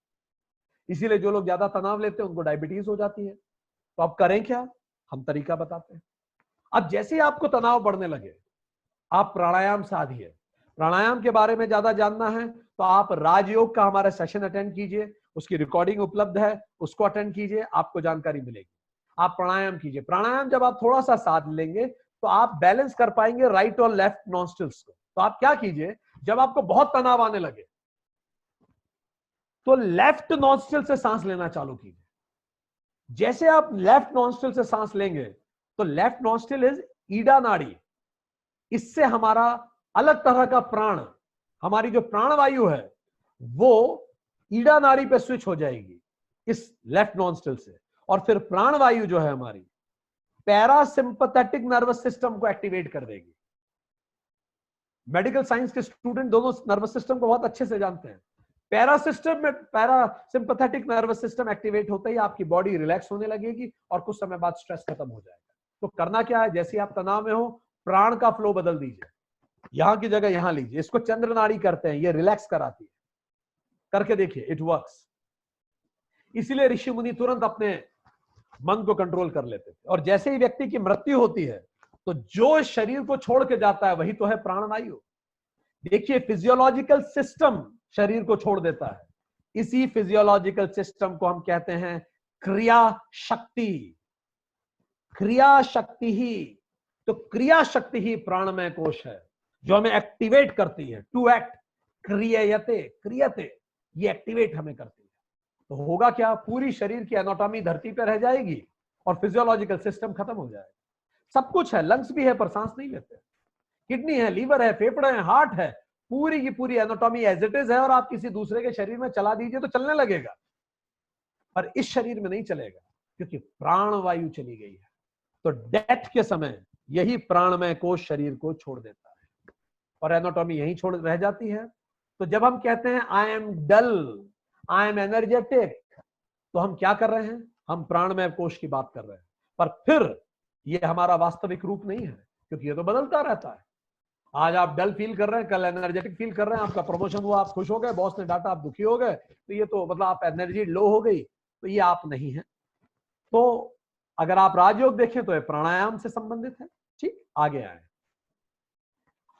इसीलिए जो लोग ज्यादा तनाव लेते हैं उनको डायबिटीज हो जाती है। तो अब करें क्या? हम तरीका बताते हैं। अब जैसे ही आपको तनाव बढ़ने लगे, आप प्राणायाम साधिए। प्राणायाम के बारे में ज्यादा जानना है तो आप राजयोग का हमारा सेशन अटेंड कीजिए, उसकी रिकॉर्डिंग उपलब्ध है, उसको अटेंड कीजिए, आपको जानकारी मिलेगी। आप प्राणायाम कीजिए। प्राणायाम जब आप थोड़ा सा साध लेंगे तो आप बैलेंस कर पाएंगे राइट और लेफ्ट नॉस्ट्रिल्स को। तो आप क्या कीजिए, जब आपको बहुत तनाव आने लगे तो लेफ्ट नॉस्ट्रिल से सांस लेना चालू कीजिए। जैसे आप लेफ्ट नॉस्ट्रिल से सांस लेंगे तो लेफ्ट नॉस्ट्रिल इज ईडा नाड़ी, इससे हमारा अलग तरह का प्राण, हमारी जो प्राणवायु है वो ईडा नाड़ी पे स्विच हो जाएगी इस लेफ्ट नॉस्ट्रिल से, और फिर प्राणवायु जो है हमारी पैरासिंपैथेटिक नर्वस सिस्टम को एक्टिवेट कर देगी। मेडिकल साइंस के स्टूडेंट दोनों नर्वस सिस्टम को बहुत अच्छे से जानते हैं। पैरासिंपैथेटिक नर्वस सिस्टम एक्टिवेट होते ही आपकी बॉडी रिलैक्स होने लगेगी और कुछ समय बाद स्ट्रेस खत्म हो जाएगा। तो करना क्या है, जैसे आप तनाव में हो, प्राण का फ्लो बदल दीजिए, यहां की जगह यहां लीजिए। इसको चंद्र नाड़ी करते हैं, ये रिलैक्स कराती है। करके देखिए, इट वर्क्स। इसीलिए ऋषि मुनि तुरंत अपने मन को कंट्रोल कर लेते थे। और जैसे ही व्यक्ति की मृत्यु होती है तो जो शरीर को छोड़ के जाता है वही तो है प्राणवायु। देखिए, फिजियोलॉजिकल सिस्टम शरीर को छोड़ देता है, इसी फिजियोलॉजिकल सिस्टम को हम कहते हैं क्रिया शक्ति। क्रिया शक्ति ही, तो क्रिया शक्ति ही प्राणमय कोश है जो हमें एक्टिवेट करती है। टू एक्ट, क्रियते क्रियते, ये एक्टिवेट हमें करती है। तो होगा क्या, पूरी शरीर की एनाटॉमी धरती पर रह जाएगी और फिजियोलॉजिकल सिस्टम खत्म हो जाएगा। सब कुछ है, लंग्स भी है पर सांस नहीं लेते, किडनी है, लीवर है, फेफड़े हैं, हार्ट है, पूरी की पूरी एनाटॉमी एज इट इज है। और आप किसी दूसरे के शरीर में चला दीजिए तो चलने लगेगा, पर इस शरीर में नहीं चलेगा क्योंकि प्राणवायु चली गई है। तो डेथ के समय यही प्राणमय कोश शरीर को छोड़ देता है और एनाटॉमी यहीं छोड़ रह जाती है। तो जब हम कहते हैं I am dull, I am energetic, तो हम क्या कर रहे हैं, हम प्राणमय कोश की बात कर रहे हैं। पर फिर ये हमारा वास्तविक रूप नहीं है, क्योंकि ये तो बदलता रहता है। आज आप डल फील कर रहे हैं, कल एनर्जेटिक फील कर रहे हैं, आपका प्रमोशन हुआ आप खुश हो गए, बॉस ने डांटा आप दुखी हो गए, तो ये तो मतलब आप एनर्जी लो हो गई, तो ये आप नहीं है। तो अगर आप राजयोग देखें तो ये प्राणायाम से संबंधित है। ठीक, आगे आए।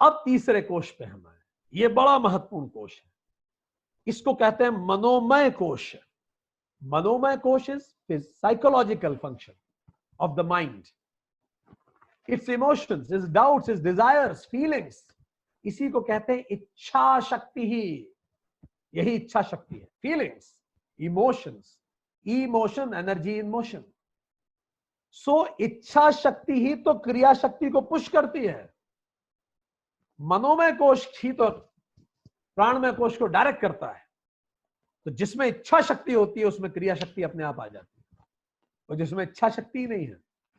अब तीसरे कोश पे हम आए, ये बड़ा महत्वपूर्ण कोश है, इसको कहते हैं मनोमय कोश। मनोमय कोश is psychological function of the mind, it's emotions, it's doubts, it's desires, feelings, इसी को कहते हैं इच्छा शक्ति ही। यही इच्छा शक्ति है, feelings, emotions, emotion, energy in motion. So इच्छा शक्ति ही तो क्रिया शक्ति को पुश करती है। मनोमय कोश ही तो प्राणमय कोश को डायरेक्ट करता है। तो जिसमें इच्छा शक्ति होती है उसमें क्रिया शक्ति अपने आप आ जाती है, और जिसमें इच्छा शक्ति ही नहीं है,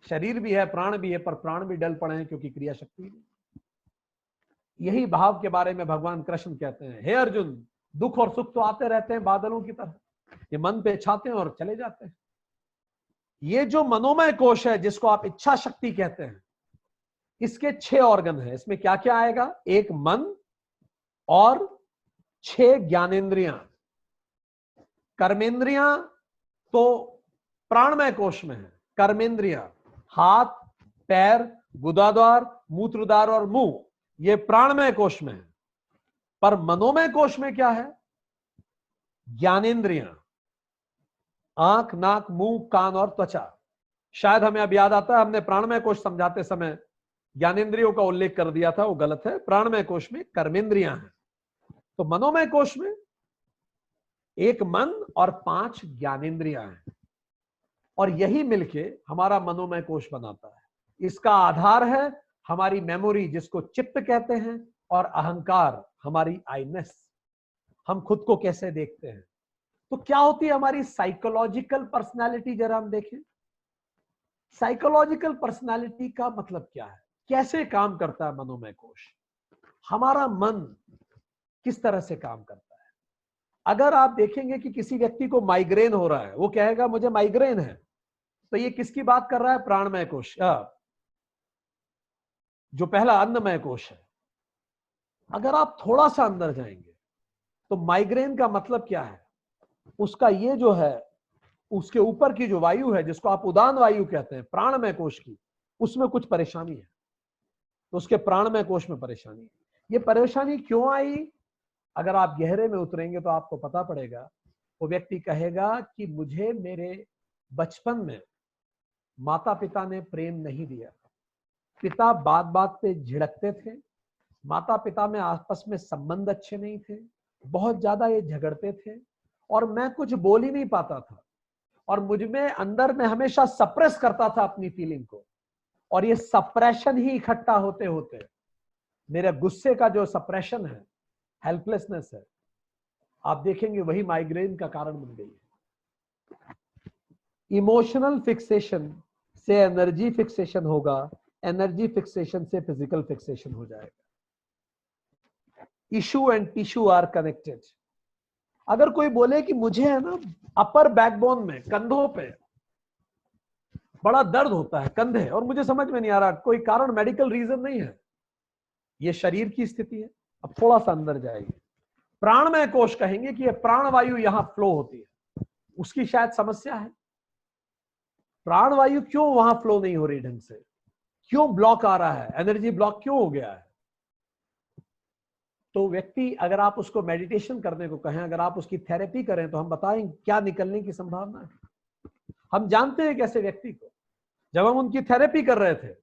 शरीर भी है, प्राण भी है, पर प्राण भी डल पड़े हैं क्योंकि क्रिया शक्ति नहीं। यही भाव के बारे में भगवान कृष्ण कहते हैं, हे अर्जुन, दुख और सुख तो आते रहते हैं बादलों की तरह, ये मन पे छाते हैं और चले जाते हैं। ये जो मनोमय कोश है जिसको आप इच्छा शक्ति कहते हैं, इसके 6 ऑर्गन हैं। इसमें क्या क्या आएगा? एक मन और 6 ज्ञानेंद्रियां। कर्मेंद्रियां तो प्राणमय कोश में है। कर्मेंद्रियां हाथ, पैर, गुदाद्वार, मूत्रद्वार और मुंह, ये प्राणमय कोश में है। पर मनोमय कोश में क्या है? ज्ञानेंद्रियां, आंख, नाक, मुंह, कान और त्वचा। शायद हमें अब याद आता है, हमने प्राणमय कोश समझाते समय ज्ञानेंद्रियों का उल्लेख कर दिया था, वो गलत है। प्राणमय कोश में कर्मेंद्रियां हैं। तो मनोमय कोश में एक मन और 5 ज्ञानेंद्रियां हैं, और यही मिलके हमारा मनोमय कोश बनाता है। इसका आधार है हमारी मेमोरी, जिसको चित्त कहते हैं, और अहंकार, हमारी आईनेस, हम खुद को कैसे देखते हैं। तो क्या होती है हमारी साइकोलॉजिकल पर्सनालिटी? जरा हम देखें, साइकोलॉजिकल पर्सनालिटी का मतलब क्या है, कैसे काम करता है मनोमय कोश, हमारा मन किस तरह से काम करता है। अगर आप देखेंगे कि किसी व्यक्ति को माइग्रेन हो रहा है, वो कहेगा मुझे माइग्रेन है, तो ये किसकी बात कर रहा है? प्राणमय कोश, जो पहला अन्नमय कोश है। अगर आप थोड़ा सा अंदर जाएंगे तो माइग्रेन का मतलब क्या है? उसका ये जो है, उसके ऊपर की जो वायु है, जिसको आप उदान वायु कहते हैं, प्राणमय कोश की, उसमें कुछ परेशानी है, तो उसके प्राणमय कोश में परेशानी है। ये परेशानी क्यों आई? अगर आप गहरे में उतरेंगे तो आपको पता पड़ेगा। वो व्यक्ति कहेगा कि मुझे मेरे बचपन में माता पिता ने प्रेम नहीं दिया, पिता बात बात पे झिड़कते थे, माता पिता में आपस में संबंध अच्छे नहीं थे, बहुत ज्यादा ये झगड़ते थे, और मैं कुछ बोल ही नहीं पाता था, और मुझ में अंदर में हमेशा सप्रेस करता था अपनी फीलिंग को, और ये सप्रेशन ही इकट्ठा होते होते मेरे गुस्से का जो सप्रेशन है, हेल्पलेसनेस है, आप देखेंगे वही माइग्रेन का कारण बन गई है। इमोशनल फिक्सेशन से एनर्जी फिक्सेशन होगा, एनर्जी फिक्सेशन से फिजिकल फिक्सेशन हो जाएगा। Issue and tissue are connected. अगर कोई बोले कि मुझे है ना अपर बैकबोन में, कंधों पे बड़ा दर्द होता है, कंधे, और मुझे समझ में नहीं आ रहा, कोई कारण, मेडिकल रीजन नहीं है, ये शरीर की स्थिति है। अब थोड़ा सा अंदर जाएगी, प्राणमय कोश कहेंगे कि ये प्राणवायु यहां फ्लो होती है, उसकी शायद समस्या है। प्राणवायु क्यों वहां फ्लो नहीं हो रही ढंग से, क्यों ब्लॉक आ रहा है, एनर्जी ब्लॉक क्यों हो गया है? तो व्यक्ति, अगर आप उसको मेडिटेशन करने को कहें, अगर आप उसकी थेरेपी करें, तो हम बताएं क्या निकलने की संभावना है। हम जानते हैं कैसे व्यक्ति को, जब हम उनकी थेरेपी कर रहे थे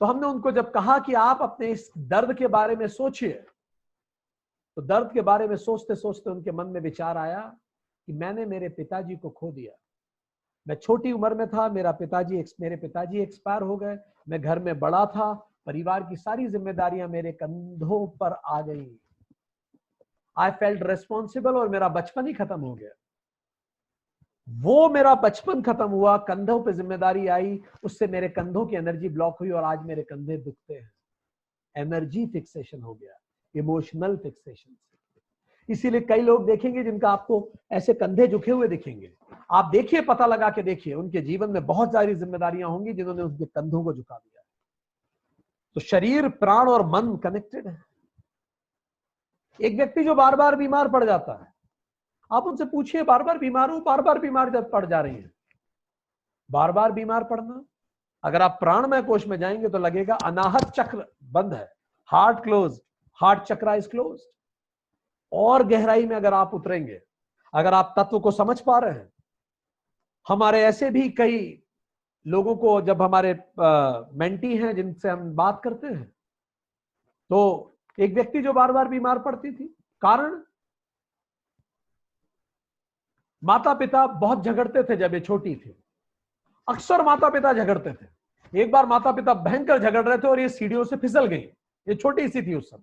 तो हमने उनको जब कहा कि आप अपने इस दर्द के बारे में सोचिए, तो दर्द के बारे में सोचते सोचते उनके मन में विचार आया कि मैंने मेरे पिताजी को खो दिया, मैं छोटी उम्र में था, मेरे पिताजी एक्सपायर हो गए, मैं घर में बड़ा था, परिवार की सारी जिम्मेदारियां मेरे कंधों पर आ गई, आई फेल्ट रेस्पॉन्सिबल, और मेरा बचपन ही खत्म हो गया। वो मेरा बचपन खत्म हुआ, कंधों पे जिम्मेदारी आई, उससे मेरे कंधों की एनर्जी ब्लॉक हुई, और आज मेरे कंधे दुखते हैं। एनर्जी फिक्सेशन हो गया, इमोशनल फिक्सेशन। इसीलिए कई लोग देखेंगे जिनका आपको ऐसे कंधे झुके हुए दिखेंगे, आप देखिए, पता लगा के देखिए, उनके जीवन में बहुत सारी जिम्मेदारियां होंगी जिन्होंने उनके कंधों को झुका दिया। तो शरीर, प्राण और मन कनेक्टेड है। एक व्यक्ति जो बार बार बीमार पड़ जाता है, आप उनसे पूछिए बार बार बीमार हो, बार बार बीमार जब पड़ जा रही है, बार बार बीमार पड़ना, अगर आप प्राणमय कोश में जाएंगे तो लगेगा अनाहत चक्र बंद है, heart close, heart chakra is close. और गहराई में अगर आप उतरेंगे, अगर आप तत्व को समझ पा रहे हैं, हमारे ऐसे भी कई लोगों को, जब हमारे मेंटी हैं जिनसे हम बात करते हैं, तो एक व्यक्ति जो बार बार बीमार पड़ती थी, कारण माता पिता बहुत झगड़ते थे जब ये छोटी थी, अक्सर माता पिता झगड़ते थे। एक बार माता पिता भयंकर झगड़ रहे थे और ये सीढ़ियों से फिसल गई, ये छोटी सी थी उस समय,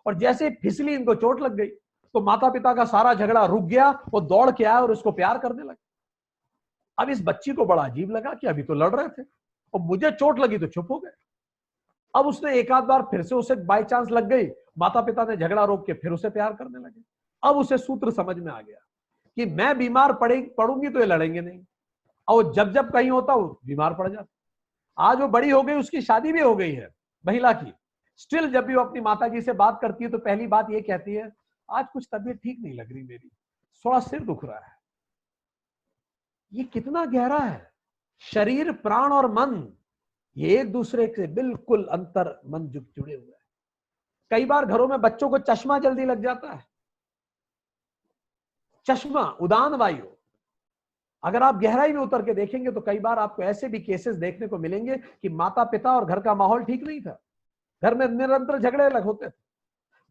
और जैसे फिसली इनको चोट लग गई, तो माता पिता का सारा झगड़ा रुक गया, वो दौड़ के आया और उसको प्यार करने लगे। अब इस बच्ची को बड़ा अजीब लगा कि अभी तो लड़ रहे थे और मुझे चोट लगी तो चुप हो गए। अब उसने एक आध बार फिर से उसे बाय चांस लग गई, माता पिता ने झगड़ा रोक के फिर उसे प्यार करने लगे। अब उसे सूत्र समझ में आ गया कि मैं बीमार पड़ूंगी तो ये लड़ेंगे नहीं, और जब जब कहीं होता वो बीमार पड़ जाता। आज वो बड़ी हो गई, उसकी शादी भी हो गई है महिला की, स्टिल जब भी वो अपनी माता जी से बात करती है तो पहली बात ये कहती है, आज कुछ तबीयत ठीक नहीं लग रही मेरी, थोड़ा सिर दुख रहा है। ये कितना गहरा है। शरीर, प्राण और मन ये एक दूसरे से बिल्कुल अंतर मन जुड़े हुए हैं। कई बार घरों में बच्चों को चश्मा जल्दी लग जाता है। चश्मा, उदान वायु, अगर आप गहराई में उतर के देखेंगे तो कई बार आपको ऐसे भी केसेस देखने को मिलेंगे कि माता पिता और घर का माहौल ठीक नहीं था, घर में निरंतर झगड़े लग होते थे,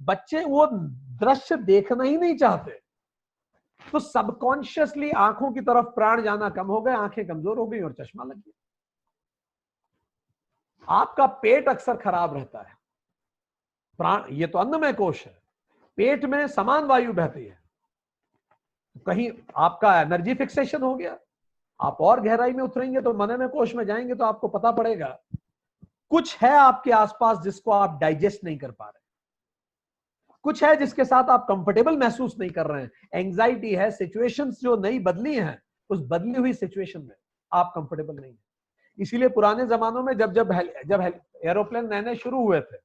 बच्चे वो दृश्य देखना ही नहीं चाहते, तो सबकॉन्शियसली आंखों की तरफ प्राण जाना कम हो गए, आंखें कमजोर हो गई और चश्मा लग गया। आपका पेट अक्सर खराब रहता है। प्राण, ये तो अन्नमय कोश है, पेट में समान वायु बहती है, कहीं आपका एनर्जी फिक्सेशन हो गया। आप और गहराई में उतरेंगे तो मननमय कोश में जाएंगे तो आपको पता पड़ेगा कुछ है आपके आसपास जिसको आप डाइजेस्ट नहीं कर पा रहे, कुछ है जिसके साथ आप कंफर्टेबल महसूस नहीं कर रहे हैं, एंजाइटी है, सिचुएशंस जो नई बदली हैं, उस बदली हुई सिचुएशन में आप कंफर्टेबल नहीं है। इसीलिए पुराने जमानों में जब एरोप्लेन नए शुरू हुए थे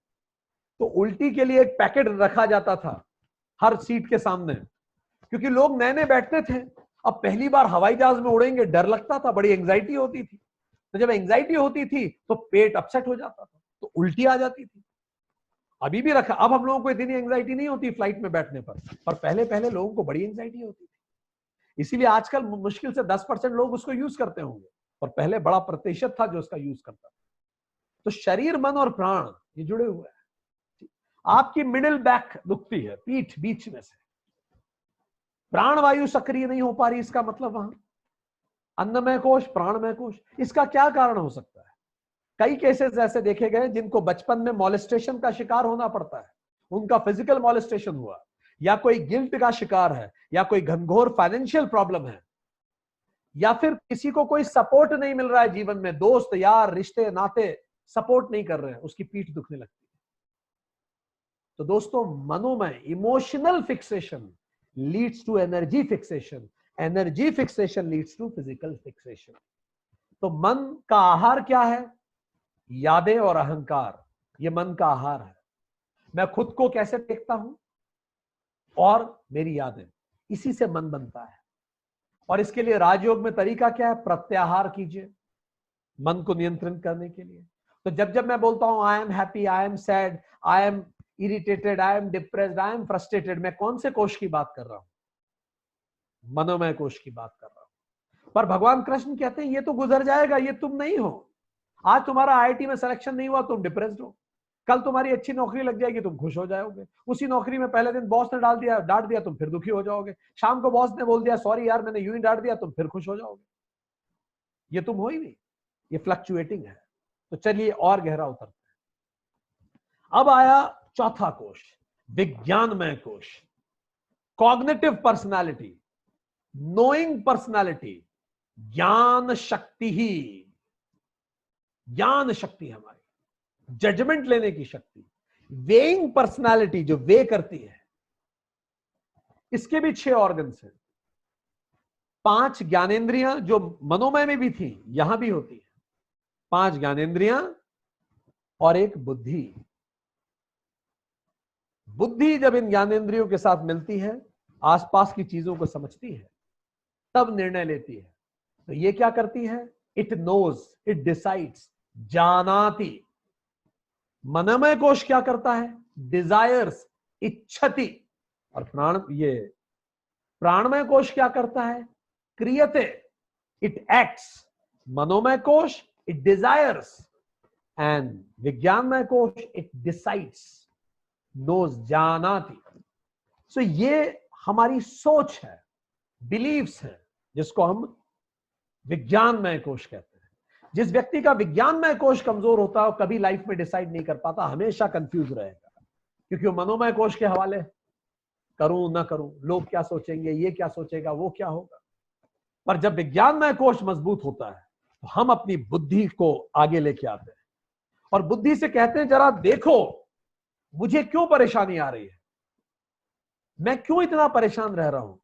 तो उल्टी के लिए एक पैकेट रखा जाता था हर सीट के सामने, क्योंकि लोग नए बैठते थे, अब पहली बार हवाई जहाज में उड़ेंगे, डर लगता था, बड़ी एंजाइटी होती थी, तो जब एंजाइटी होती थी तो पेट अपसेट हो जाता था, तो उल्टी आ जाती थी। अभी भी रखा, अब हम लोगों को इतनी एंजाइटी नहीं होती फ्लाइट में बैठने पर पहले पहले लोगों को बड़ी एंजाइटी होती थी। इसीलिए आजकल मुश्किल से 10% लोग उसको यूज करते होंगे, और पहले बड़ा प्रतिशत था जो उसका यूज करता था। तो शरीर, मन और प्राण ये जुड़े हुए हैं। आपकी मिडिल बैक दुखती है, पीठ बीच में से, प्राण वायु सक्रिय नहीं हो पा रही, इसका मतलब वहां अन्नमय कोश, प्राणमय कोश, इसका क्या कारण हो सकता है? कई केसेस ऐसे देखे गए जिनको बचपन में मॉलेस्टेशन का शिकार होना पड़ता है, उनका फिजिकल मॉलेस्टेशन हुआ, या कोई गिल्ट का शिकार है, या कोई घनघोर फाइनेंशियल प्रॉब्लम है, या फिर किसी को कोई सपोर्ट नहीं मिल रहा है जीवन में, दोस्त यार रिश्ते नाते सपोर्ट नहीं कर रहे हैं, उसकी पीठ दुखने लगती है। तो दोस्तों, मनोमय emotional fixation leads to energy fixation, energy fixation leads to physical fixation. तो मन का आहार क्या है? यादें और अहंकार, ये मन का आहार है। मैं खुद को कैसे देखता हूं और मेरी यादें, इसी से मन बनता है। और इसके लिए राजयोग में तरीका क्या है? प्रत्याहार कीजिए मन को नियंत्रण करने के लिए। तो जब जब मैं बोलता हूं I am happy, I am sad, I am irritated, I am depressed, I am frustrated, मैं कौन से कोश की बात कर रहा हूं? मनोमय कोश की बात कर रहा हूं। पर भगवान कृष्ण कहते हैं ये तो गुजर जाएगा, ये तुम नहीं हो। आज तुम्हारा आईआईटी में सिलेक्शन नहीं हुआ, तुम डिप्रेस्ड हो, कल तुम्हारी अच्छी नौकरी लग जाएगी, तुम खुश हो जाओगे, उसी नौकरी में पहले दिन बॉस ने डांट दिया, तुम फिर दुखी हो जाओगे, शाम को बॉस ने बोल दिया सॉरी यार मैंने यूं ही डांट दिया, तुम फिर खुश हो जाओगे। ये तुम हो ही नहीं, ये फ्लक्चुएटिंग है। तो चलिए और गहरा उतरते हैं। अब आया चौथा कोश, विज्ञानमय कोश, कॉग्निटिव पर्सनालिटी, नोइंग पर्सनालिटी, ज्ञान शक्ति ही, ज्ञान शक्ति हमारी, जजमेंट लेने की शक्ति, वेइंग पर्सनालिटी जो वे करती है। इसके भी 6 ऑर्गन्स हैं, 5 ज्ञानेंद्रियां जो मनोमय में भी थी यहां भी होती है, 5 ज्ञानेंद्रियां और एक बुद्धि। बुद्धि जब इन ज्ञानेंद्रियों के साथ मिलती है, आसपास की चीजों को समझती है, तब निर्णय लेती है। तो ये क्या करती है? इट नोज, इट डिसाइड्स, जानाति। मनोमय कोश क्या करता है? डिजायर्स, इच्छति। और प्राणमय कोश क्या करता है? क्रियते, इट एक्ट्स। मनोमय कोश इट डिजायर्स, एंड विज्ञानमय कोश इट डिसाइड्स, नोज, जानाति। सो ये हमारी सोच है, बिलीव्स है, जिसको हम विज्ञानमय कोश कहते हैं। जिस व्यक्ति का विज्ञानमय कोश कमजोर होता है, कभी लाइफ में डिसाइड नहीं कर पाता, हमेशा कंफ्यूज रहेगा, क्योंकि वो मनोमय कोश के हवाले, करूं ना करूं, लोग क्या सोचेंगे, ये क्या सोचेगा, वो क्या होगा। पर जब विज्ञानमय कोश मजबूत होता है तो हम अपनी बुद्धि को आगे लेके आते हैं और बुद्धि से कहते हैं जरा देखो मुझे क्यों परेशानी आ रही है, मैं क्यों इतना परेशान रह रहा हूं?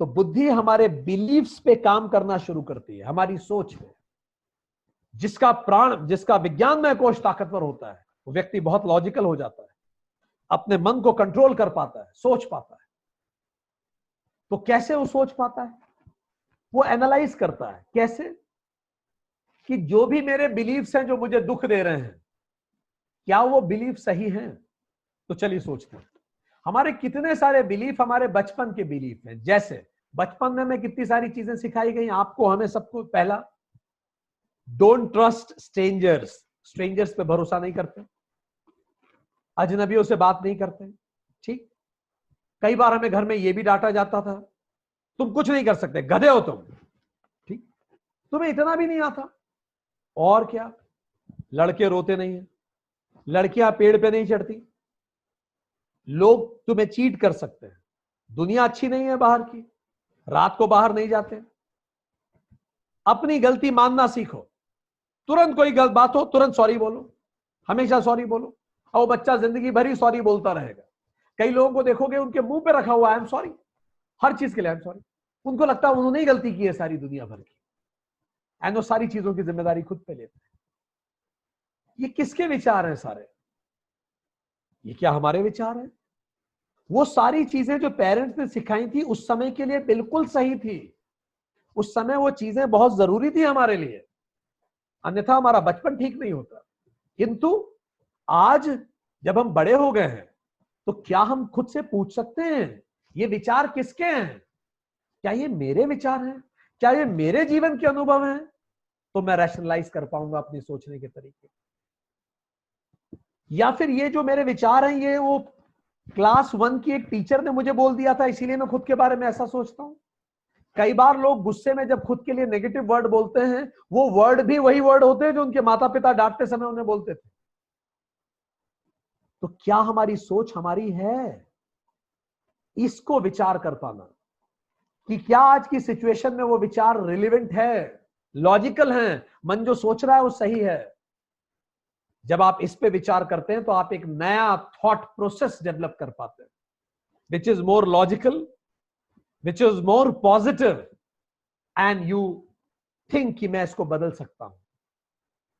तो बुद्धि हमारे बिलीफ्स पे काम करना शुरू करती है, हमारी सोच पे। जिसका विज्ञानमय कोश ताकतवर होता है, वो व्यक्ति बहुत लॉजिकल हो जाता है, अपने मन को कंट्रोल कर पाता है, सोच पाता है। तो कैसे वो सोच पाता है? वो एनालाइज करता है। कैसे? कि जो भी मेरे बिलीफ्स हैं जो मुझे दुख दे रहे हैं, क्या वो बिलीफ सही हैं? तो चलिए सोचते हैं। हमारे कितने सारे बिलीफ हमारे बचपन के बिलीफ हैं। जैसे बचपन में हमें कितनी सारी चीजें सिखाई गई, आपको, हमें सबको। पहला, डोंट ट्रस्ट स्ट्रेंजर्स। स्ट्रेंजर्स पे भरोसा नहीं करते, अजनबियों से बात नहीं करते। ठीक। कई बार हमें घर में यह भी डांटा जाता था, तुम कुछ नहीं कर सकते, गधे हो तुम। ठीक। तुम्हें इतना भी नहीं आता। और क्या? लड़के रोते नहीं है, लड़कियां पेड़ पे नहीं चढ़ती, लोग तुम्हें चीट कर सकते हैं, दुनिया अच्छी नहीं है बाहर की, रात को बाहर नहीं जाते। अपनी गलती मानना सीखो। तुरंत कोई गलत बात हो तुरंत सॉरी बोलो, हमेशा सॉरी बोलो। और वो बच्चा जिंदगी भर ही सॉरी बोलता रहेगा। कई लोगों को देखोगे उनके मुंह पे रखा हुआ आई एम सॉरी, हर चीज के लिए आई एम सॉरी। उनको लगता है उन्होंने ही गलती की है सारी दुनिया भर की, एंड वो सारी चीजों की जिम्मेदारी खुद पे लेते हैं। ये किसके विचार हैं सारे? ये क्या हमारे विचार हैं? वो सारी चीजें जो पेरेंट्स ने सिखाई थी उस समय के लिए बिल्कुल सही थी। उस समय वो चीजें बहुत जरूरी थी हमारे लिए, अन्यथा हमारा बचपन ठीक नहीं होता। किंतु आज जब हम बड़े हो गए हैं, तो क्या हम खुद से पूछ सकते हैं ये विचार किसके हैं? क्या ये मेरे विचार हैं? क्या ये मेरे जीवन के अनुभव हैं? तो मैं रैशनलाइज कर पाऊंगा अपनी सोचने के तरीके। या फिर ये जो मेरे विचार हैं, ये वो क्लास 1 की एक टीचर ने मुझे बोल दिया था इसीलिए मैं खुद के बारे में ऐसा सोचता हूं। कई बार लोग गुस्से में जब खुद के लिए नेगेटिव वर्ड बोलते हैं, वो वर्ड भी वही वर्ड होते हैं जो उनके माता पिता डांटते समय उन्हें बोलते थे। तो क्या हमारी सोच हमारी है? इसको विचार कर पाना कि क्या आज की सिचुएशन में वो विचार रिलेवेंट है, लॉजिकल है, मन जो सोच रहा है वो सही है। जब आप इस पे विचार करते हैं तो आप एक नया थॉट प्रोसेस डेवलप कर पाते हैं, which is more logical, which is more positive, and you think कि मैं इसको बदल सकता हूं।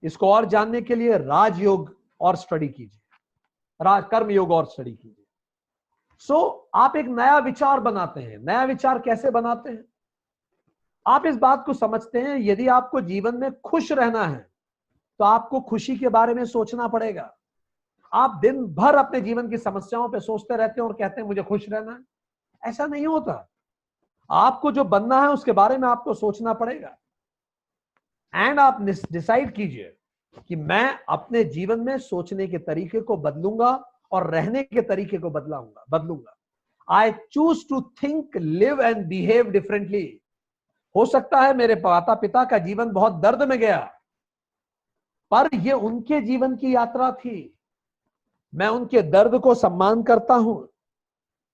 इसको और जानने के लिए राजयोग और स्टडी कीजिए, कर्म योग और स्टडी कीजिए। आप एक नया विचार बनाते हैं। नया विचार कैसे बनाते हैं? आप इस बात को समझते हैं, यदि आपको जीवन में खुश रहना है तो आपको खुशी के बारे में सोचना पड़ेगा। आप दिन भर अपने जीवन की समस्याओं पे सोचते रहते हैं और कहते हैं मुझे खुश रहना है। ऐसा नहीं होता। आपको जो बनना है उसके बारे में आपको सोचना पड़ेगा, एंड आप डिसाइड कीजिए कि मैं अपने जीवन में सोचने के तरीके को बदलूंगा और रहने के तरीके को बदलूंगा। I choose to think, live and behave differently. हो सकता है मेरे माता पिता का जीवन बहुत दर्द में गया, पर यह उनके जीवन की यात्रा थी। मैं उनके दर्द को सम्मान करता हूं,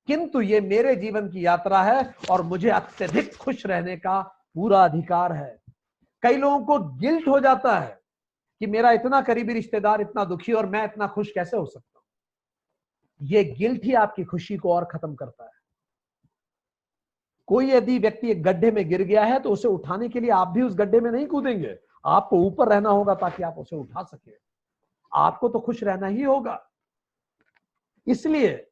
किंतु ये मेरे जीवन की यात्रा है और मुझे अत्यधिक खुश रहने का पूरा अधिकार है। कई लोगों को गिल्ट हो जाता है कि मेरा इतना करीबी रिश्तेदार इतना दुखी और मैं इतना खुश कैसे हो सकता हूं। यह गिल्ट ही आपकी खुशी को और खत्म करता है। कोई यदि व्यक्ति एक गड्ढे में गिर गया है तो उसे उठाने के लिए आप भी उस गड्ढे में नहीं कूदेंगे, आपको ऊपर रहना होगा ताकि आप उसे उठा सके। आपको तो खुश रहना ही होगा। इसलिए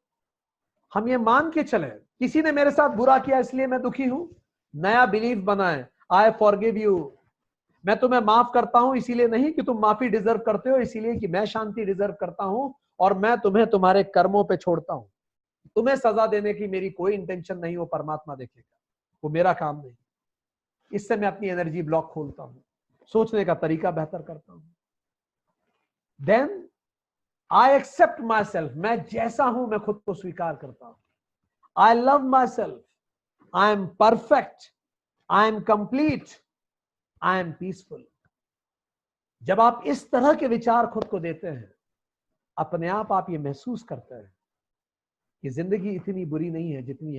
हम ये मान के चले, किसी ने मेरे साथ बुरा किया इसलिए मैं दुखी हूं, नया बिलीफ बनाए, आई फॉरगिव यू, मैं तुम्हें माफ करता हूं, इसीलिए नहीं कि तुम माफी डिजर्व करते हो, इसीलिए कि मैं शांति डिजर्व करता हूं और मैं तुम्हें तुम्हारे कर्मों पे छोड़ता हूं। तुम्हें सजा देने की मेरी कोई इंटेंशन नहीं, हो परमात्मा देखेगा, वो मेरा काम नहीं। इससे मैं अपनी एनर्जी ब्लॉक खोलता हूं, सोचने का तरीका बेहतर करता हूं। Then I accept myself, मैं जैसा हूं मैं खुद को स्वीकार करता हूं। I love myself, I am perfect, I am complete, I am peaceful. जब आप इस तरह के विचार खुद को देते हैं, अपने आप ये महसूस करते हैं कि जिंदगी इतनी बुरी नहीं है जितनी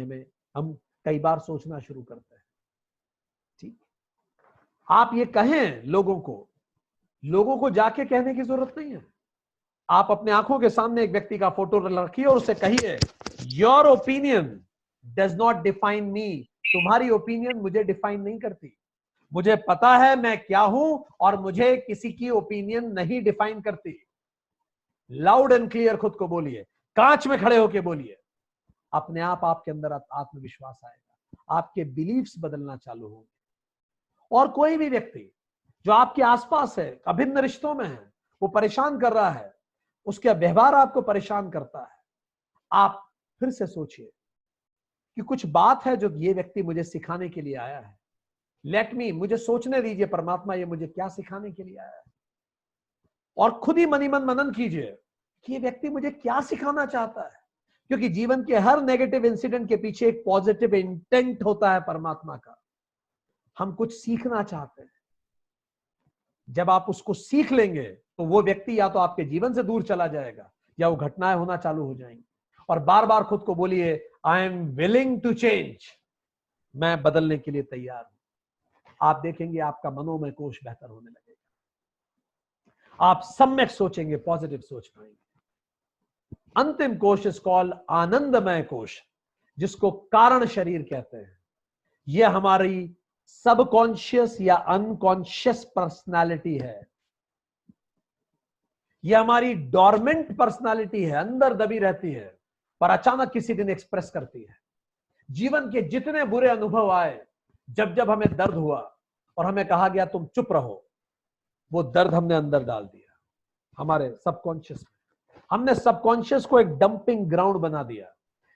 हम कई बार सोचना शुरू करते हैं। ठीक। आप ये कहें लोगों को जाके कहने की जरूरत नहीं है। आप अपने आंखों के सामने एक व्यक्ति का फोटो रखिए और उससे कहिए your opinion does not define मी। तुम्हारी ओपिनियन मुझे डिफाइन नहीं करती। मुझे पता है मैं क्या हूं और मुझे किसी की ओपिनियन नहीं डिफाइन करती। लाउड एंड क्लियर खुद को बोलिए, कांच में खड़े होके बोलिए। अपने आप आपके अंदर आत्मविश्वास आएगा, आपके बिलीफ्स बदलना चालू होंगे। और कोई भी व्यक्ति जो आपके आसपास है, अभिन्न रिश्तों में है, वो परेशान कर रहा है, उसका व्यवहार आपको परेशान करता है, आप फिर से सोचिए कि कुछ बात है जो ये व्यक्ति मुझे सिखाने के लिए आया है। लेट मी, मुझे सोचने दीजिए परमात्मा ये मुझे क्या सिखाने के लिए आया है। और खुद ही मनी मन मनन कीजिए कि ये व्यक्ति मुझे क्या सिखाना चाहता है, क्योंकि जीवन के हर नेगेटिव इंसिडेंट के पीछे एक पॉजिटिव इंटेंट होता है परमात्मा का। हम कुछ सीखना चाहते हैं। जब आप उसको सीख लेंगे तो वो व्यक्ति या तो आपके जीवन से दूर चला जाएगा या वो घटनाएं होना चालू हो जाएंगी। और बार बार खुद को बोलिए, I am willing to change, मैं बदलने के लिए तैयार हूं। आप देखेंगे आपका मनोमय कोश बेहतर होने लगेगा। आप सम्यक सोचेंगे, पॉजिटिव सोच पाएंगे। अंतिम कोश इज कॉल्ड आनंदमय कोश, जिसको कारण शरीर कहते हैं। यह हमारी सबकॉन्शियस या अनकॉन्शियस पर्सनालिटी है। यह हमारी डोरमेंट पर्सनालिटी है, अंदर दबी रहती है, पर अचानक किसी दिन एक्सप्रेस करती है। जीवन के जितने बुरे अनुभव आए, जब जब हमें दर्द हुआ और हमें कहा गया तुम चुप रहो, वो दर्द हमने अंदर डाल दिया हमारे सबकॉन्शियस में। हमने सबकॉन्शियस को एक डंपिंग ग्राउंड बना दिया।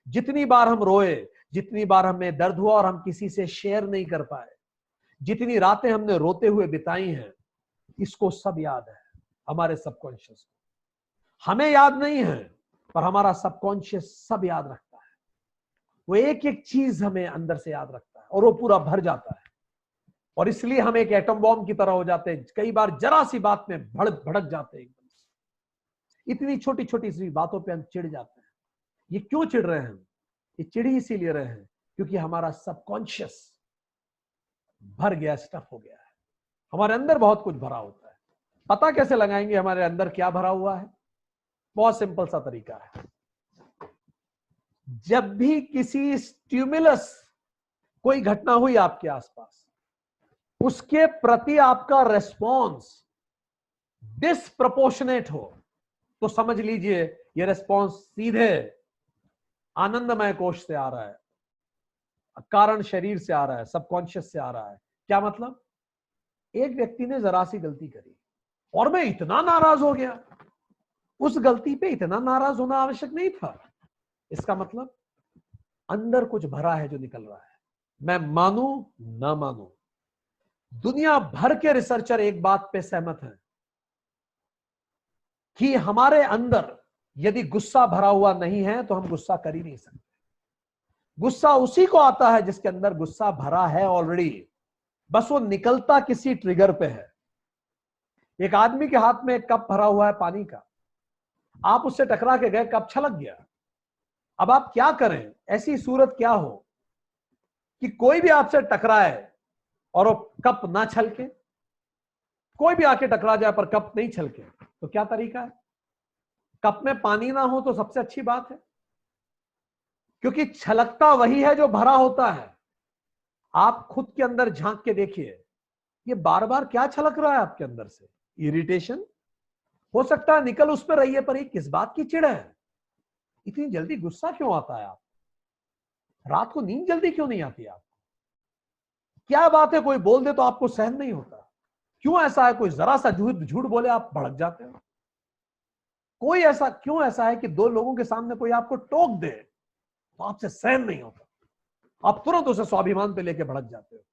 जितनी बार हम रोए, जितनी बार हमें दर्द हुआ और हम किसी से शेयर नहीं कर पाए, जितनी रातें हमने रोते हुए बिताई हैं, इसको सब याद है हमारे सबकॉन्शियस को। हमें याद नहीं है, पर हमारा सबकॉन्शियस सब याद रखता है। वो एक एक चीज हमें अंदर से याद रखता है और वो पूरा भर जाता है। और इसलिए हम एक एटम बॉम्ब की तरह हो जाते हैं। कई बार जरा सी बात में भड़क जाते हैं एकदम से। इतनी छोटी छोटी सी बातों पे हम चिढ़ जाते हैं। ये क्यों चिढ़ रहे हैं? ये चिढ़ इसीलिए रहे हैं क्योंकि हमारा सबकॉन्शियस भर गया, स्टफ हो गया है। हमारे अंदर बहुत कुछ भरा होता है। पता कैसे लगाएंगे हमारे अंदर क्या भरा हुआ है? बहुत सिंपल सा तरीका है। जब भी किसी स्टिमुलस, कोई घटना हुई आपके आसपास, उसके प्रति आपका रेस्पॉन्स डिसप्रपोर्शनेट हो, तो समझ लीजिए यह रेस्पॉन्स सीधे आनंदमय कोश से आ रहा है, कारण शरीर से आ रहा है, सबकॉन्शियस से आ रहा है। क्या मतलब? एक व्यक्ति ने जरा सी गलती करी और मैं इतना नाराज हो गया। उस गलती पे इतना नाराज होना आवश्यक नहीं था। इसका मतलब अंदर कुछ भरा है जो निकल रहा है। मैं मानू ना मानू, दुनिया भर के रिसर्चर एक बात पे सहमत हैं कि हमारे अंदर यदि गुस्सा भरा हुआ नहीं है तो हम गुस्सा कर ही नहीं सकते। गुस्सा उसी को आता है जिसके अंदर गुस्सा भरा है ऑलरेडी, बस वो निकलता किसी ट्रिगर पे है। एक आदमी के हाथ में एक कप भरा हुआ है पानी का, आप उससे टकरा के गए, कप छलक गया। अब आप क्या करें? ऐसी सूरत क्या हो कि कोई भी आपसे टकराए और वो कप ना छलके? कोई भी आके टकरा जाए पर कप नहीं छलके, तो क्या तरीका है? कप में पानी ना हो तो सबसे अच्छी बात है, क्योंकि छलकता वही है जो भरा होता है। आप खुद के अंदर झांक के देखिए, ये बार बार क्या छलक रहा है आपके अंदर से? इरिटेशन हो सकता है, निकल उस पर रहिए, पर ये किस बात की चिढ़ है? इतनी जल्दी गुस्सा क्यों आता है आप? रात को नींद जल्दी क्यों नहीं आती आपको? क्या बात है? कोई बोल दे तो आपको सहन नहीं होता? क्यों ऐसा है? कोई जरा सा झूठ बोले आप भड़क जाते हो? कोई ऐसा क्यों ऐसा है कि दो लोगों के सामने कोई आपको टोक दे तो आपसे सहन नहीं होता, आप तुरंत उसे स्वाभिमान पे लेके भड़क जाते हो?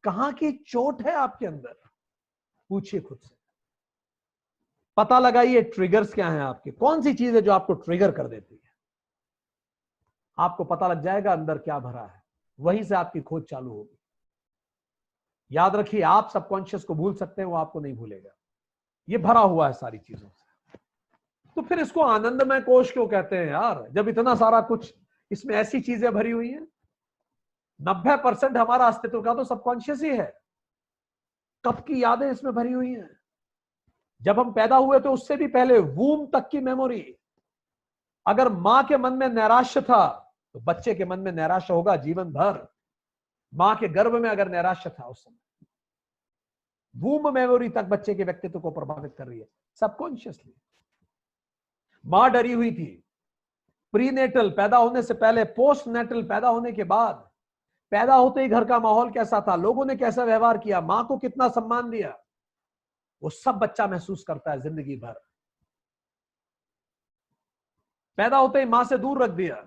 कहां की चोट है आपके अंदर? पूछिए खुद से, पता लगाइए ट्रिगर्स क्या हैं आपके। कौन सी चीज है जो आपको ट्रिगर कर देती है? आपको पता लग जाएगा अंदर क्या भरा है, वहीं से आपकी खोज चालू होगी। याद रखिए, आप सबकॉन्शियस को भूल सकते हैं, वो आपको नहीं भूलेगा। ये भरा हुआ है सारी चीजों से। तो फिर इसको आनंदमय कोश क्यों कहते हैं यार, जब इतना सारा कुछ इसमें ऐसी चीजें भरी हुई हैं? 90% हमारा अस्तित्व का तो सबकॉन्शियस ही है। कब की यादें इसमें भरी हुई हैं। जब हम पैदा हुए तो उससे भी पहले वूम तक की मेमोरी, अगर मां के मन में नैराश्य था तो बच्चे के मन में नैराश्य होगा जीवन भर। मां के गर्भ में अगर नैराश्य था उस समय, वूम मेमोरी तक बच्चे के व्यक्तित्व को प्रभावित कर रही है सबकॉन्शियसली। मां डरी हुई थी प्रीनेटल पैदा होने से पहले, पोस्ट नेटल पैदा होने के बाद, पैदा होते ही घर का माहौल कैसा था, लोगों ने कैसा व्यवहार किया, मां को कितना सम्मान दिया, वो सब बच्चा महसूस करता है जिंदगी भर। पैदा होते ही मां से दूर रख दिया,